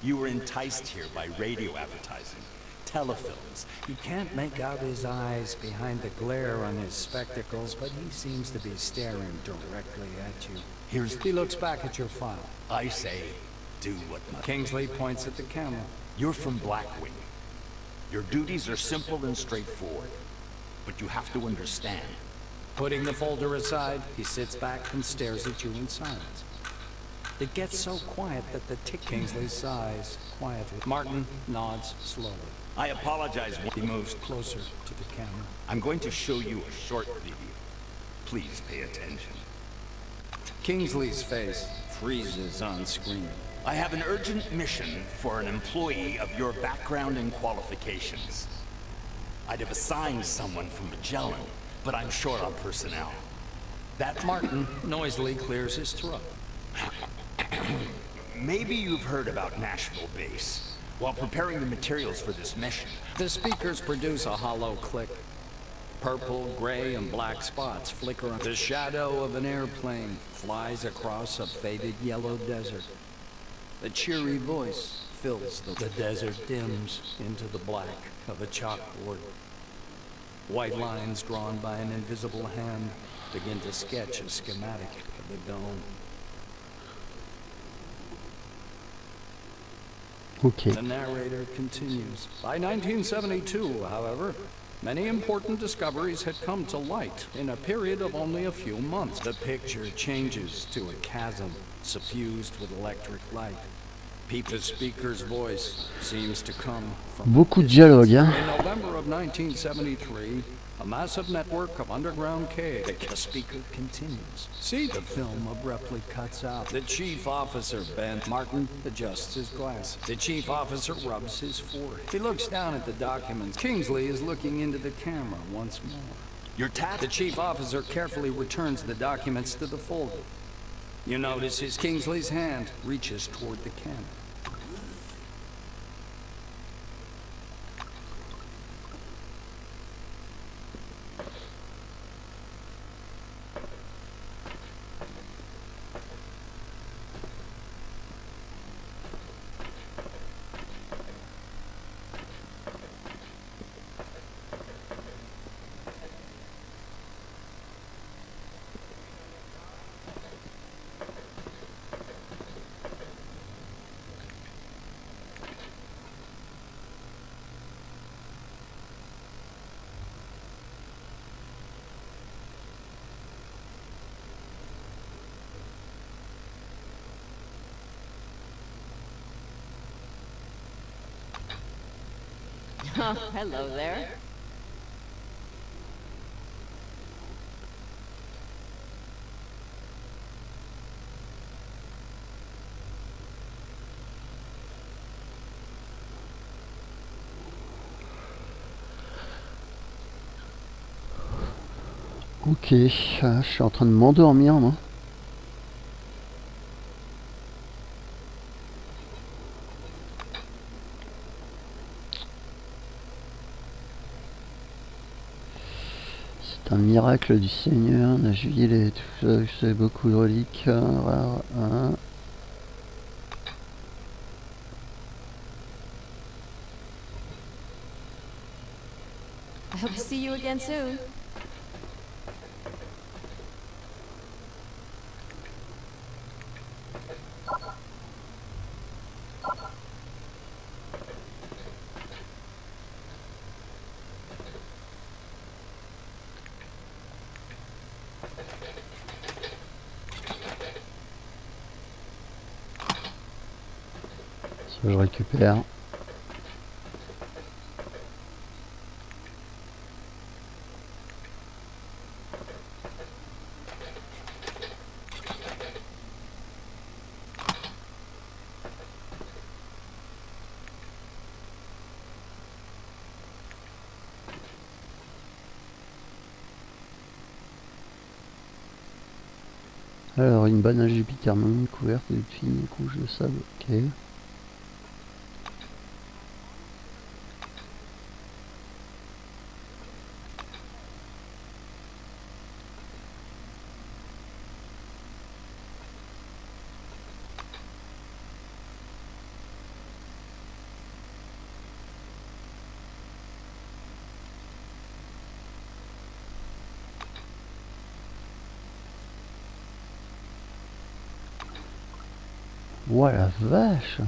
You were enticed here by radio advertising, telefilms. You can't make out his eyes behind the glare on his spectacles, but he seems to be staring directly at you. He looks back at your file. I say, do what must. Kingsley points at the camera. You're from Blackwing. Your duties are simple and straightforward, but you have to understand. Putting the folder aside, he sits back and stares at you in silence. It gets so quiet that the tick Kingsley sighs quietly. Martin nods slowly. I apologize. He moves closer to the camera. I'm going to show you a short video. Please pay attention. Kingsley's face freezes on screen. I have an urgent mission for an employee of your background and qualifications. I'd have assigned someone from Magellan, but I'm short on personnel. That Martin noisily clears his throat. Maybe you've heard about Nashville Base. While preparing the materials for this mission, The speakers produce a hollow click. Purple, gray, and black spots flicker. The shadow of an airplane flies across a faded yellow desert. A cheery voice fills the desert dims into the black of a chalkboard. White lines drawn by an invisible hand begin to sketch a schematic of the dome. Ok. The narrator continues. By 1972, however, many important discoveries had come to light in a period of only a few months. The picture changes to a chasm suffused with electric light. The speaker's voice seems to come from Beaucoup de dialogue, hein. In November of 1973, a massive network of underground caves. The speaker continues. See, the film abruptly cuts out. The chief officer, Ben Martin, adjusts his glasses. The chief officer rubs his forehead. He looks down at the documents. Kingsley is looking into the camera once more. your task. The chief officer carefully returns the documents to the folder. You notice his Kingsley's hand reaches toward the camera. Oh, hello there. Ok, je suis en train de m'endormir moi. C'est un miracle du Seigneur, on a juillet et tout ça, c'est beaucoup de reliques. Voilà, hein. I hope to see you again soon. Ça, je récupère. Alors, une banane Jupiter non couverte de fines couches de sable, ok. Ouah la vache!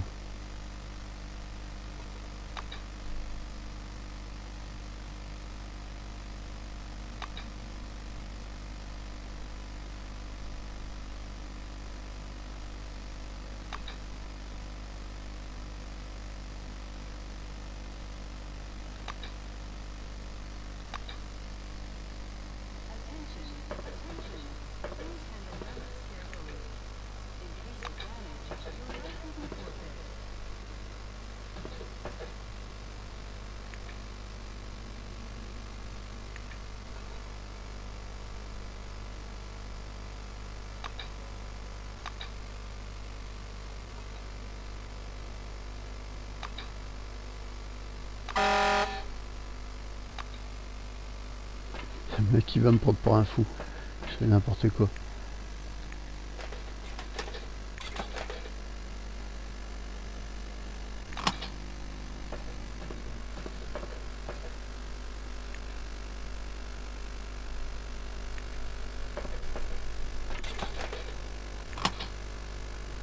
Le mec qui va me prendre pour un fou. Je fais n'importe quoi.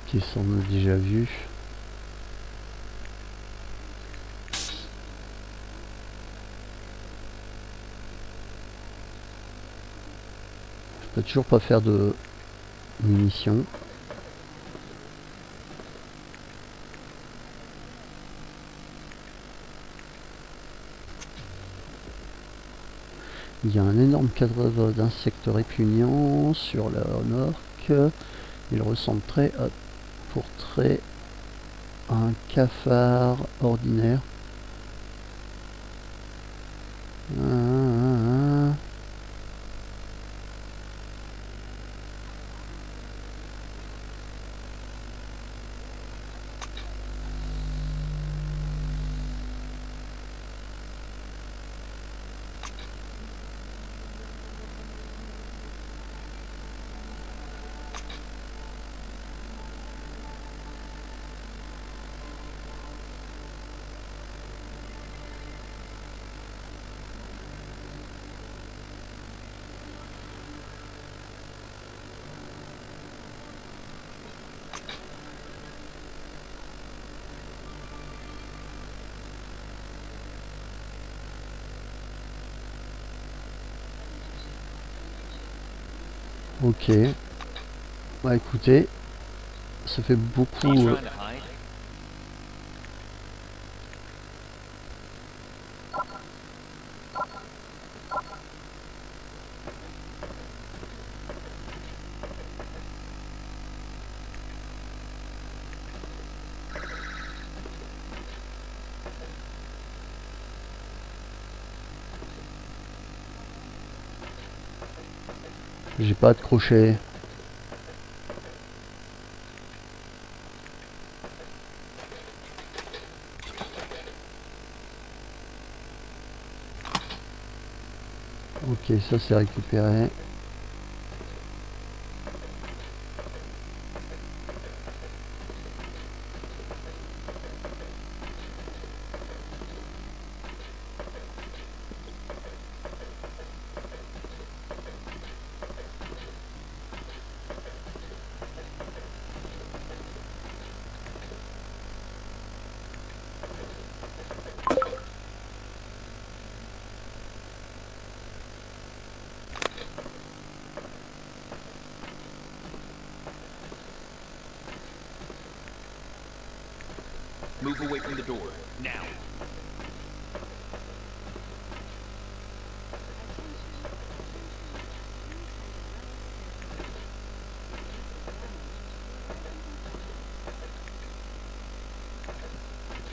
Qui semble déjà vu. Je peux toujours pas faire de munitions. Il y a un énorme cadre d'insectes répugnants sur la remorque. Il ressemble très à portrait à un cafard ordinaire. Ok. Bah écoutez, ça fait beaucoup... J'ai pas de crochet. Ok, ça c'est récupéré. Move away from the door, now.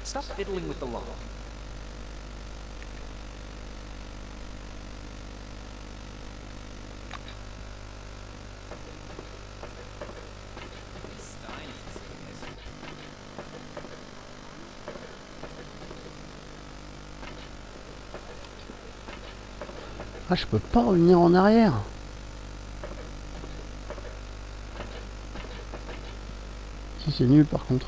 Stop fiddling with the lock. Ah, je peux pas revenir en arrière. Ça c'est nul par contre.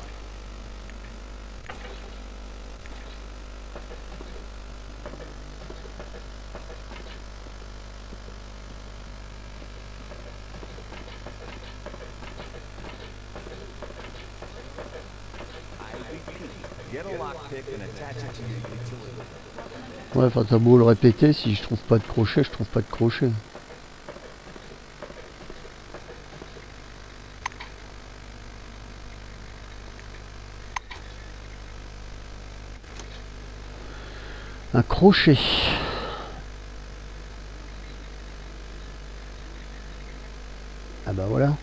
Ouais, enfin t'as beau le répéter, si je trouve pas de crochet, je trouve pas de crochet. Un crochet. Ah bah voilà.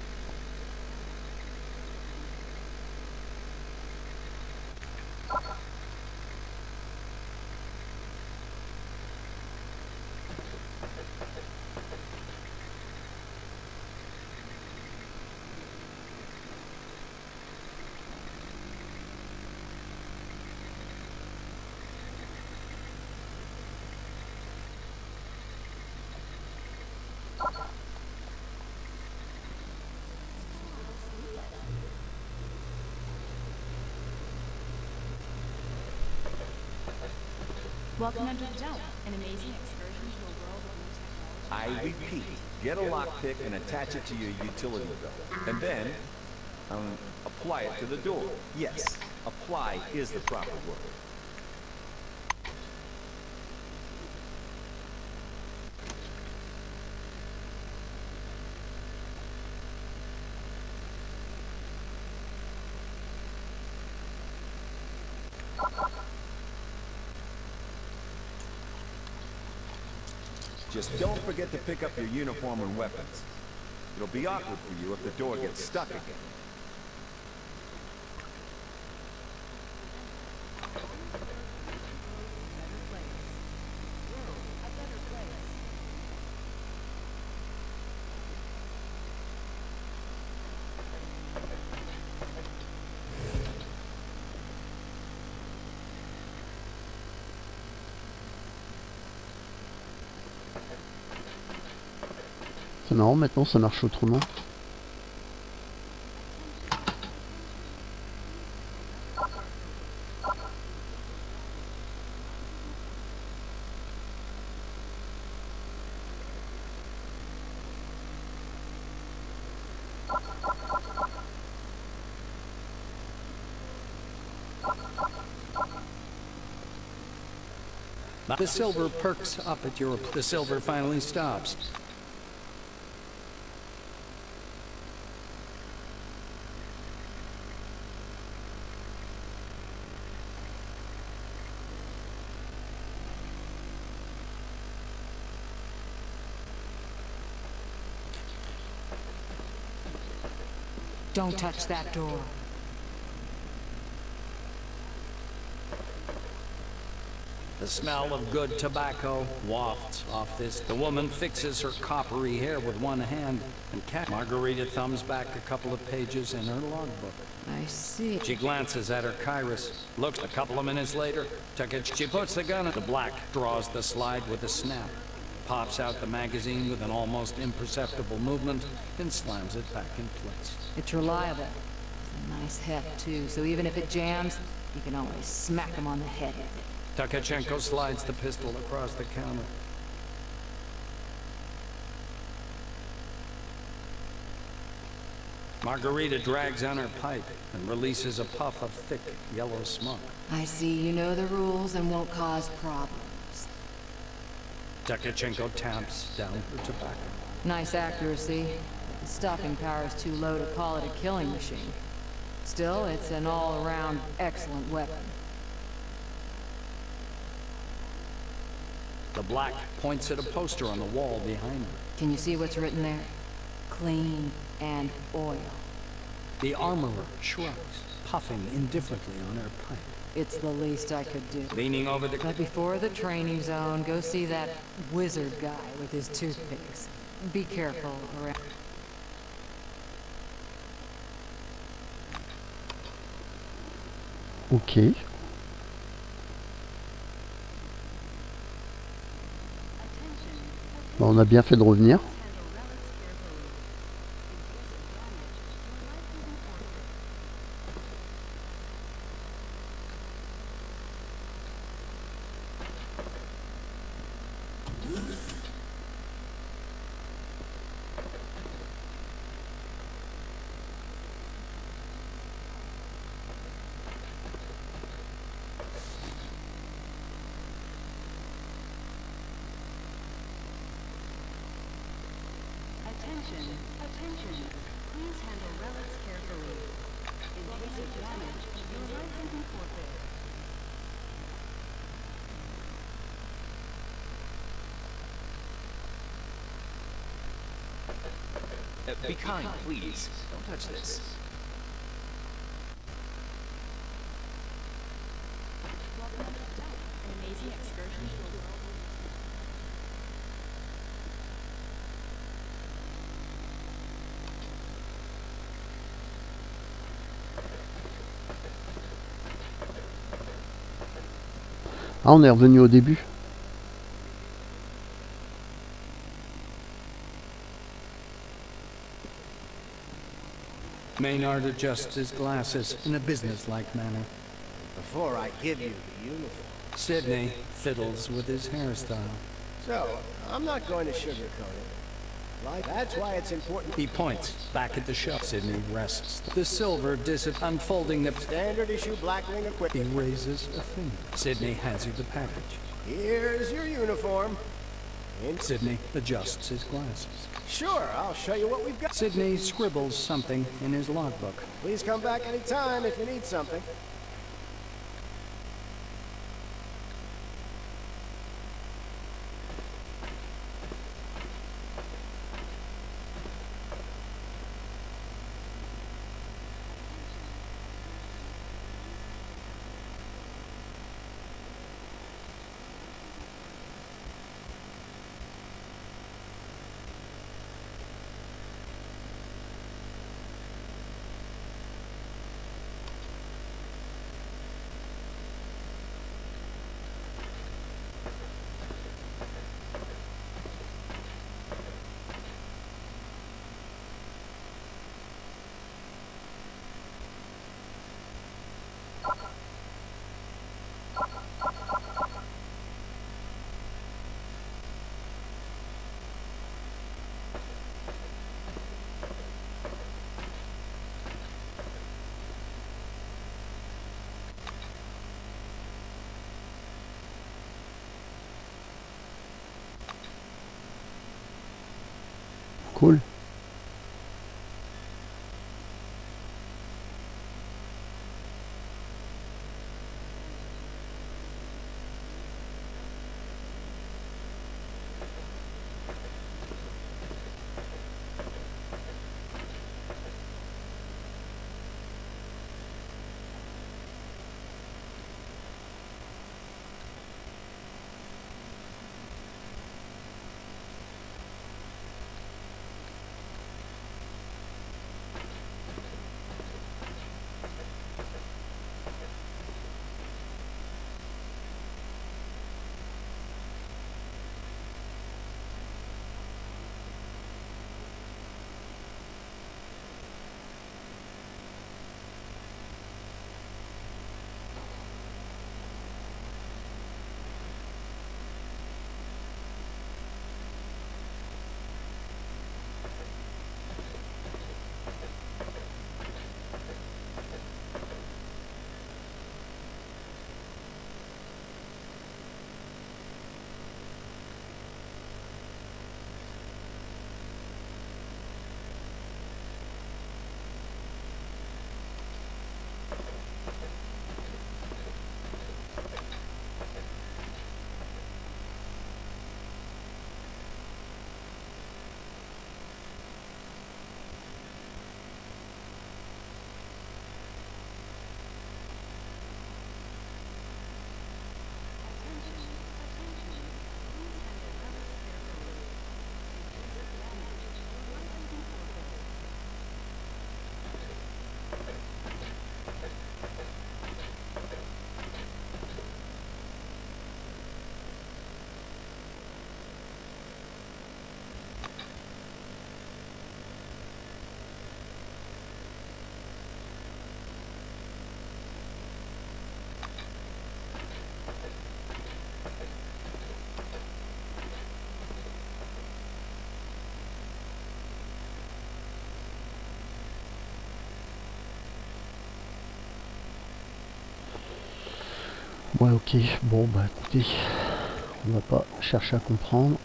Welcome under the dome, an amazing excursion to a world of new technology. I repeat, get a lockpick and attach it to your utility belt. And then, apply it to the door. Yes, apply is the proper word. Just don't forget to pick up your uniform and weapons. It'll be awkward for you if the door gets stuck again. C'est marrant, maintenant ça marche autrement. The silver perks up at your... The silver finally stops. Don't touch that door. The smell of good tobacco wafts off this. The woman fixes her coppery hair with one hand and Margarita thumbs back a couple of pages in her logbook. I see. She glances at her kairos, looks a couple of minutes later, she puts the gun in. The black draws the slide with a snap, pops out the magazine with an almost imperceptible movement, and slams it back in place. It's reliable. It's a nice heft, too, so even if it jams, you can always smack him on the head with it. Takachenko slides the pistol across the counter. Margarita drags on her pipe and releases a puff of thick yellow smoke. I see you know the rules and won't cause problems. Takachenko tamps down her tobacco. Nice accuracy. The stopping power is too low to call it a killing machine. Still, it's an all-around excellent weapon. The black points at a poster on the wall behind her. Can you see what's written there? Clean and oil. The armorer shrugs, puffing indifferently on her pipe. It's the least I could do. Leaning over the... But before the training zone, go see that wizard guy with his toothpicks. Be careful around... Ok. Bon, on a bien fait de revenir. Attention. Please handle relics carefully. In case of damage, your rights will be forfeit. Be kind, please. Don't touch this. Welcome under the dome, an amazing excursion to a world of... Ah, on est revenu au début. Maynard adjusts his glasses in a businesslike manner. Before I give you the uniform, Sydney fiddles with his hairstyle. So, I'm not going to sugarcoat it. Like, that's why it's important. He points back at the shelf. Sydney rests. The silver disc unfolding the Standard issue Blackwing He equipment. raises a finger. Sydney hands you the package. Here's your uniform. Sydney adjusts his glasses. Sure, I'll show you what we've got. Sydney scribbles something in his logbook. Please come back anytime if you need something. Cool. Ouais, ok, bon bah écoutez, on va pas chercher à comprendre.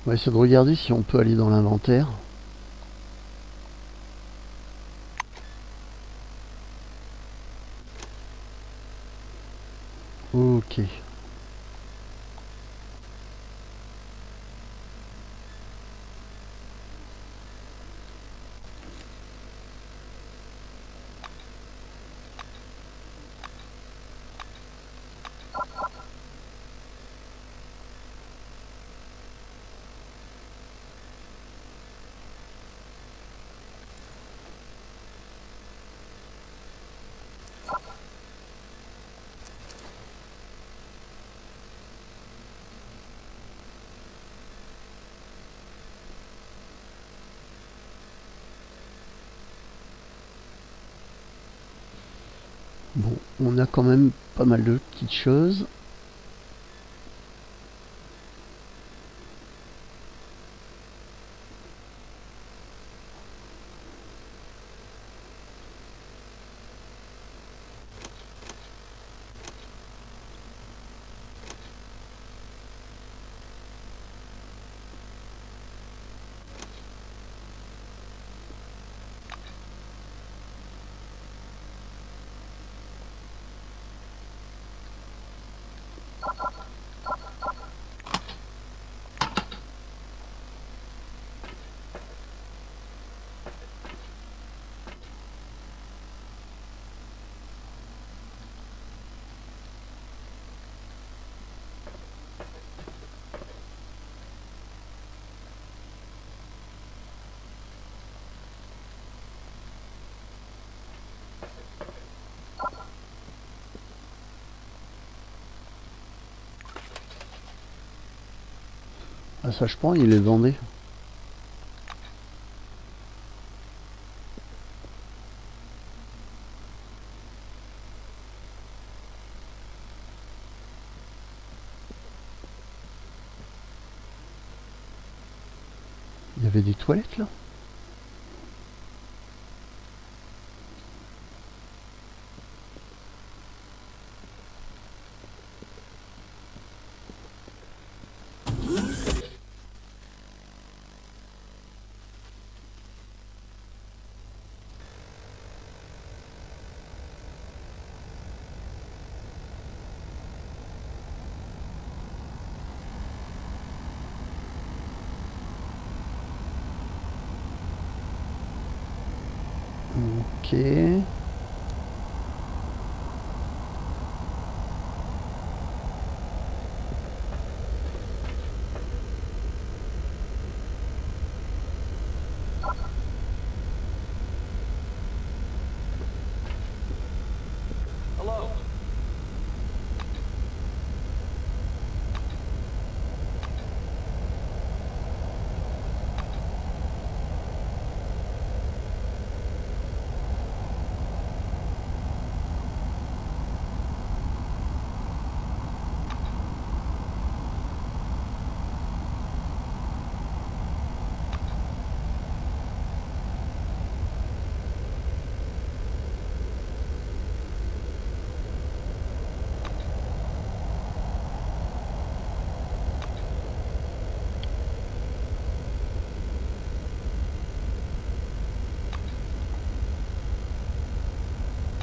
On va essayer de regarder si on peut aller dans l'inventaire. Ok. Bon, on a quand même pas mal de petites choses. Ah ça je prends, il les vendait. Il y avait des toilettes là? Ok. Hello.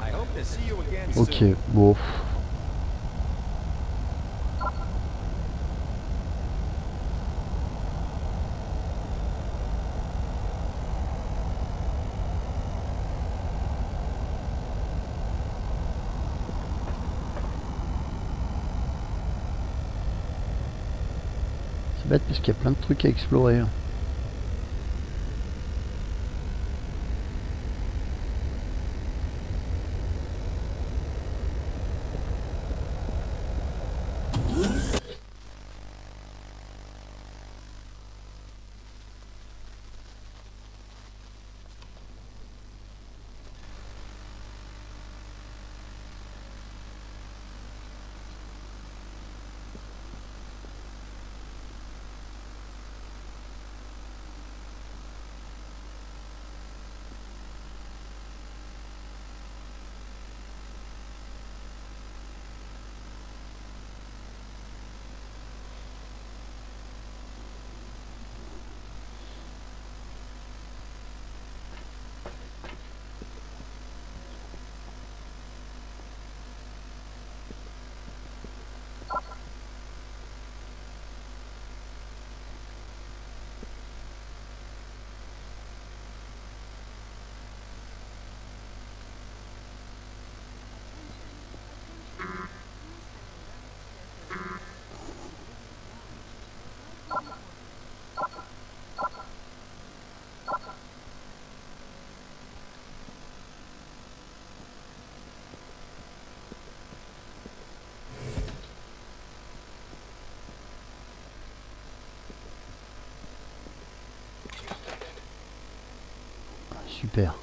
I hope to see you again Ok, soon. bon. C'est bête parce qu'il y a plein de trucs à explorer. Super.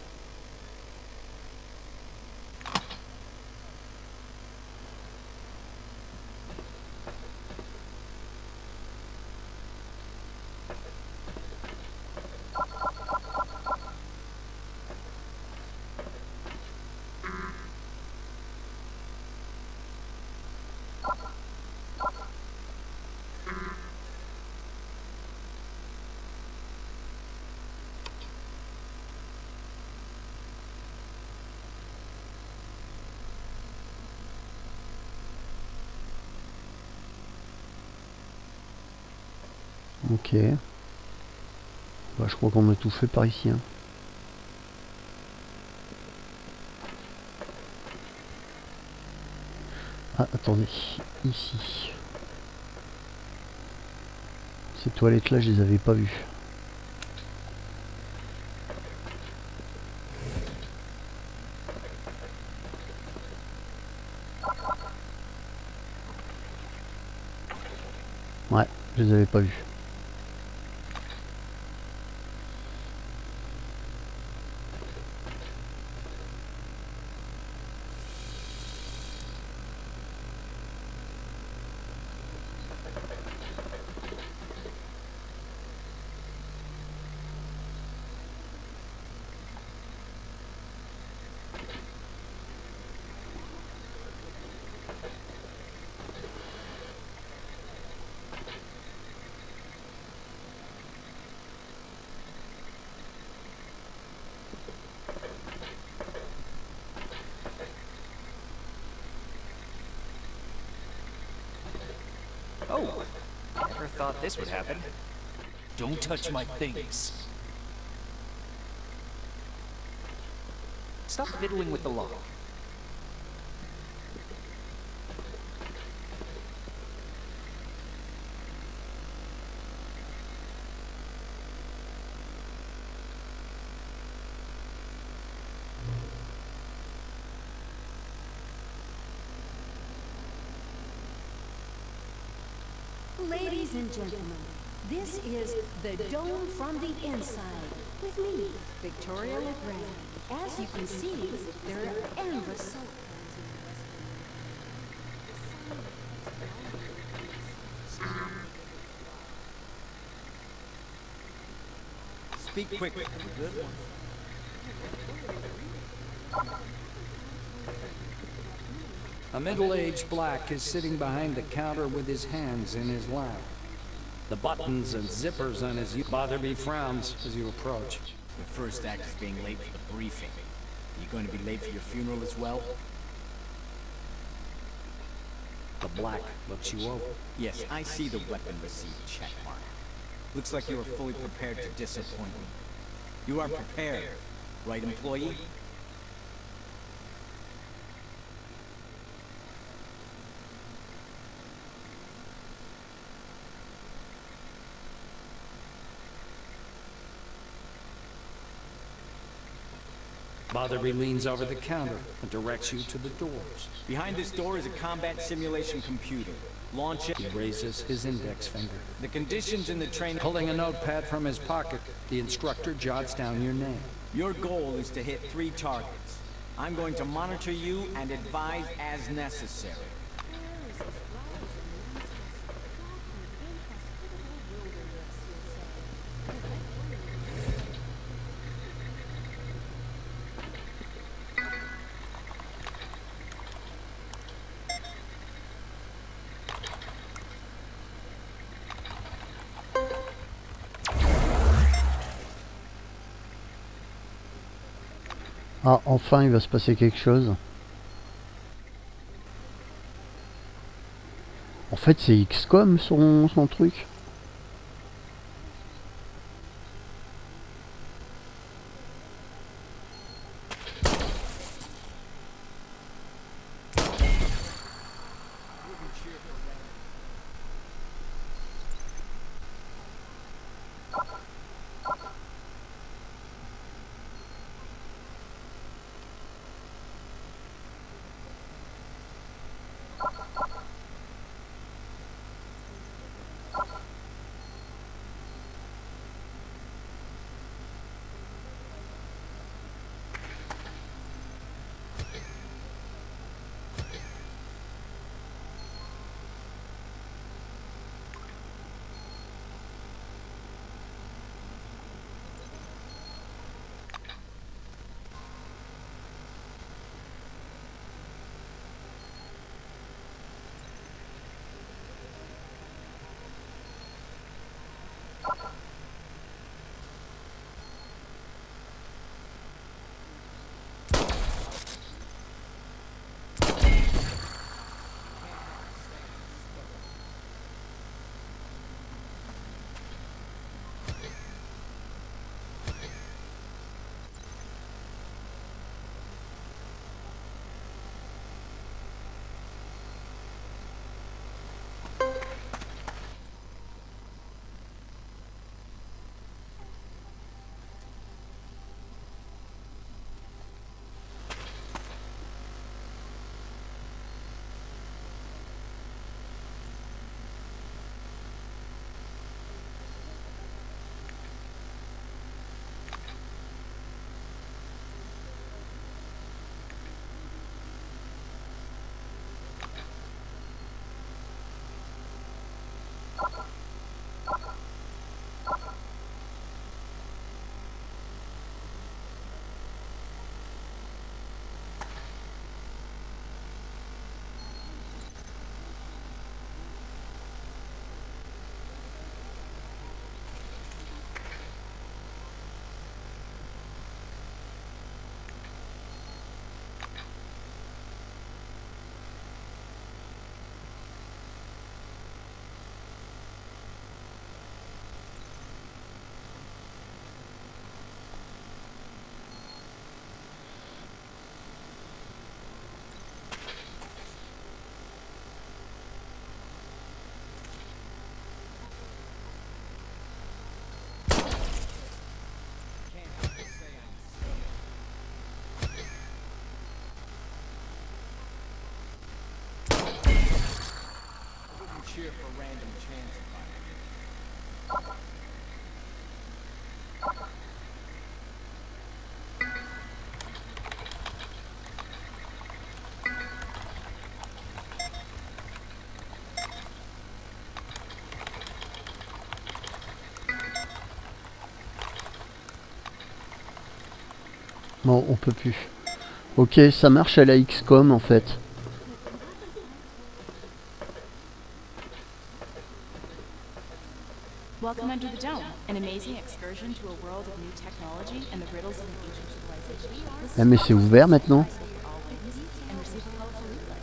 Ok. Bah, je crois qu'on a tout fait par ici. Hein. Ah, attendez. Ici. Ces toilettes là, je les avais pas vues. Ouais, je les avais pas vues. Oh, never thought this would happen. Don't touch my things. Stop fiddling with the lock. Ladies and gentlemen, this is the dome from the inside. With me, Victoria LeGrand. As you can see, there are endless solar panels. Speak quickly. Good one. A middle-aged black is sitting behind the counter with his hands in his lap. The buttons and zippers on his Botherby frowns as you approach. The first act is being late for the briefing. Are you going to be late for your funeral as well? The black looks you over. Yes, I see the weapon receipt check mark. Looks like you are fully prepared to disappoint me. You are prepared, right, employee? Botherby leans over the counter and directs you to the doors. Behind this door is a combat simulation computer. Launch it. He raises his index finger. The conditions in the training... Pulling a notepad from his pocket, the instructor jots down your name. Your goal is to hit 3 targets. I'm going to monitor you and advise as necessary. Ah, enfin, il va se passer quelque chose. En fait, c'est XCOM son truc. cheer for random chance environment. Bon, on peut plus. Ok, ça marche à la XCOM en fait. Welcome under the dome, an amazing excursion to a world of new technology and the riddles of an ancient civilization. Ah, mais c'est ouvert maintenant. And receive a colorful leaflet.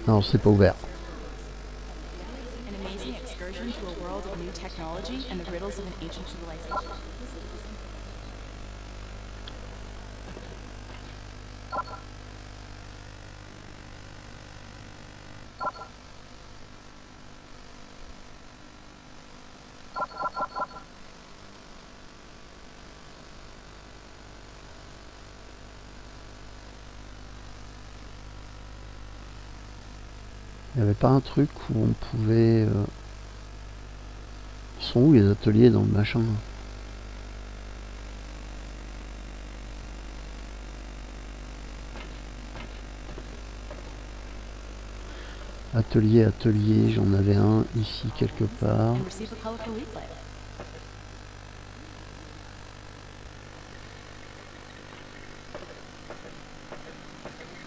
Non, c'est pas ouvert. An amazing excursion to a world of new technology and the riddles of an ancient civilization. Il n'y avait pas un truc où on pouvait... Ils sont où les ateliers dans le machin? Atelier, j'en avais un ici quelque part. And receive a colorful leaflet.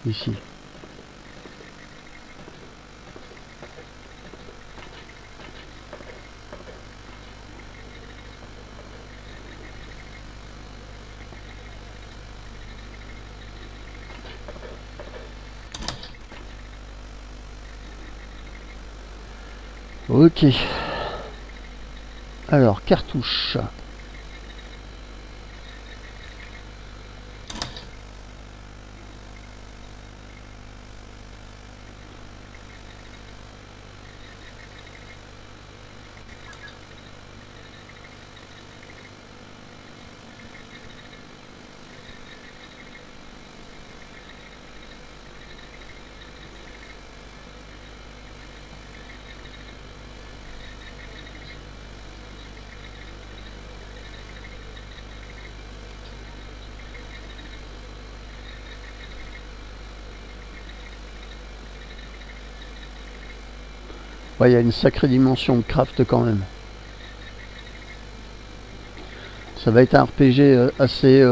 Ici. Ok. Alors, cartouche. Ouais, il y a une sacrée dimension de craft quand même. Ça va être un RPG assez...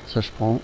Ça je prends.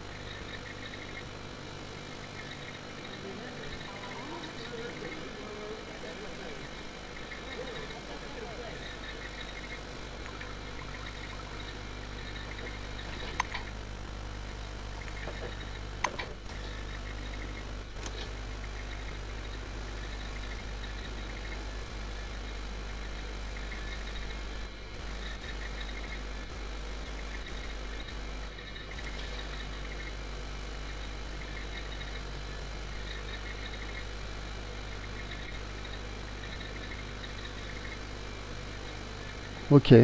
Ok.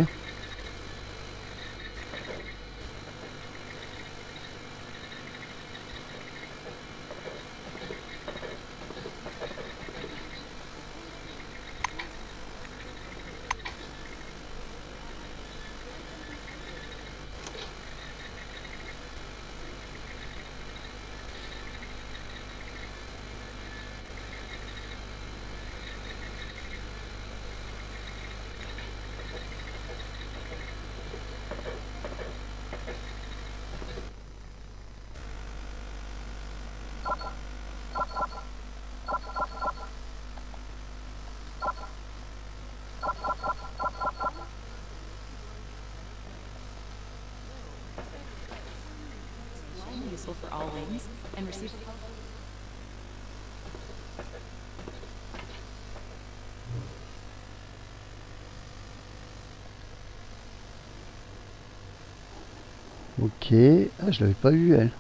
Useful for all wings and receive a colorful. Ok. Ah, je l'avais pas vue elle.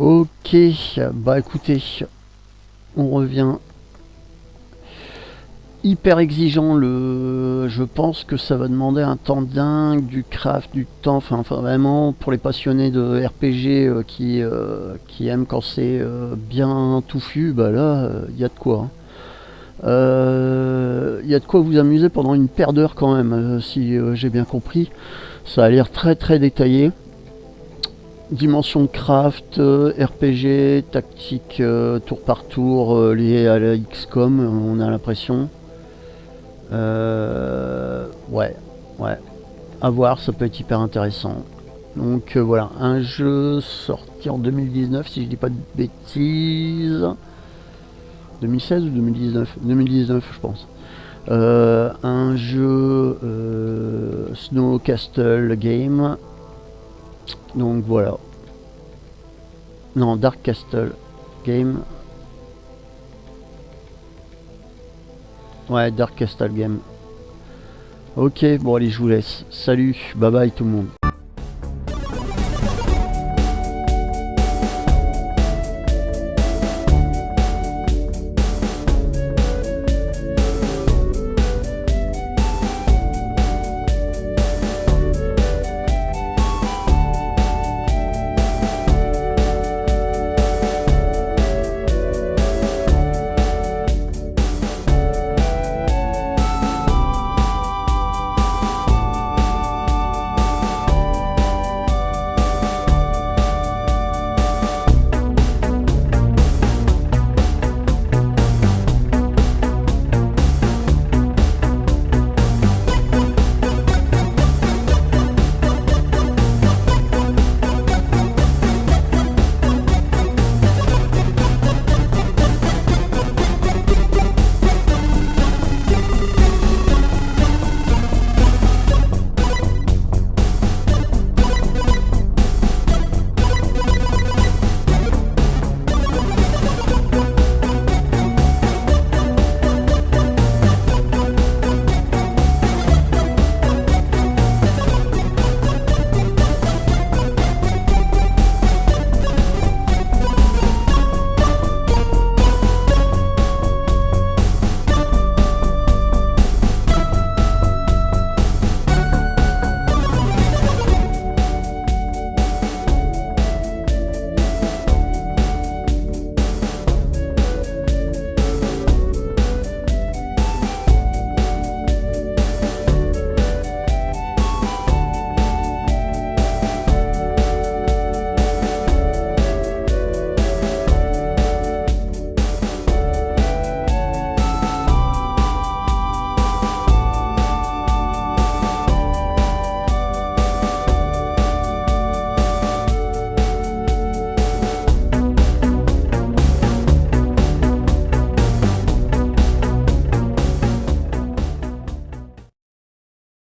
Ok, bah écoutez, on revient. Hyper exigeant, je pense que ça va demander un temps dingue, du craft, du temps, enfin vraiment pour les passionnés de RPG qui aiment quand c'est bien touffu, bah là il y a de quoi. Il y a de quoi vous amuser pendant une paire d'heures quand même, si j'ai bien compris. Ça a l'air très très détaillé. Dimension de craft, RPG, tactique tour par tour lié à la XCOM, on a l'impression. Ouais, à voir, ça peut être hyper intéressant. Donc voilà, un jeu sorti en 2019 si je dis pas de bêtises. 2016 ou 2019 2019 je pense. Un jeu Snow Castle Game. Donc voilà. Non, Dark Castle Game. Ouais, Dark Castle Game. Ok, bon allez, je vous laisse. Salut, bye bye tout le monde.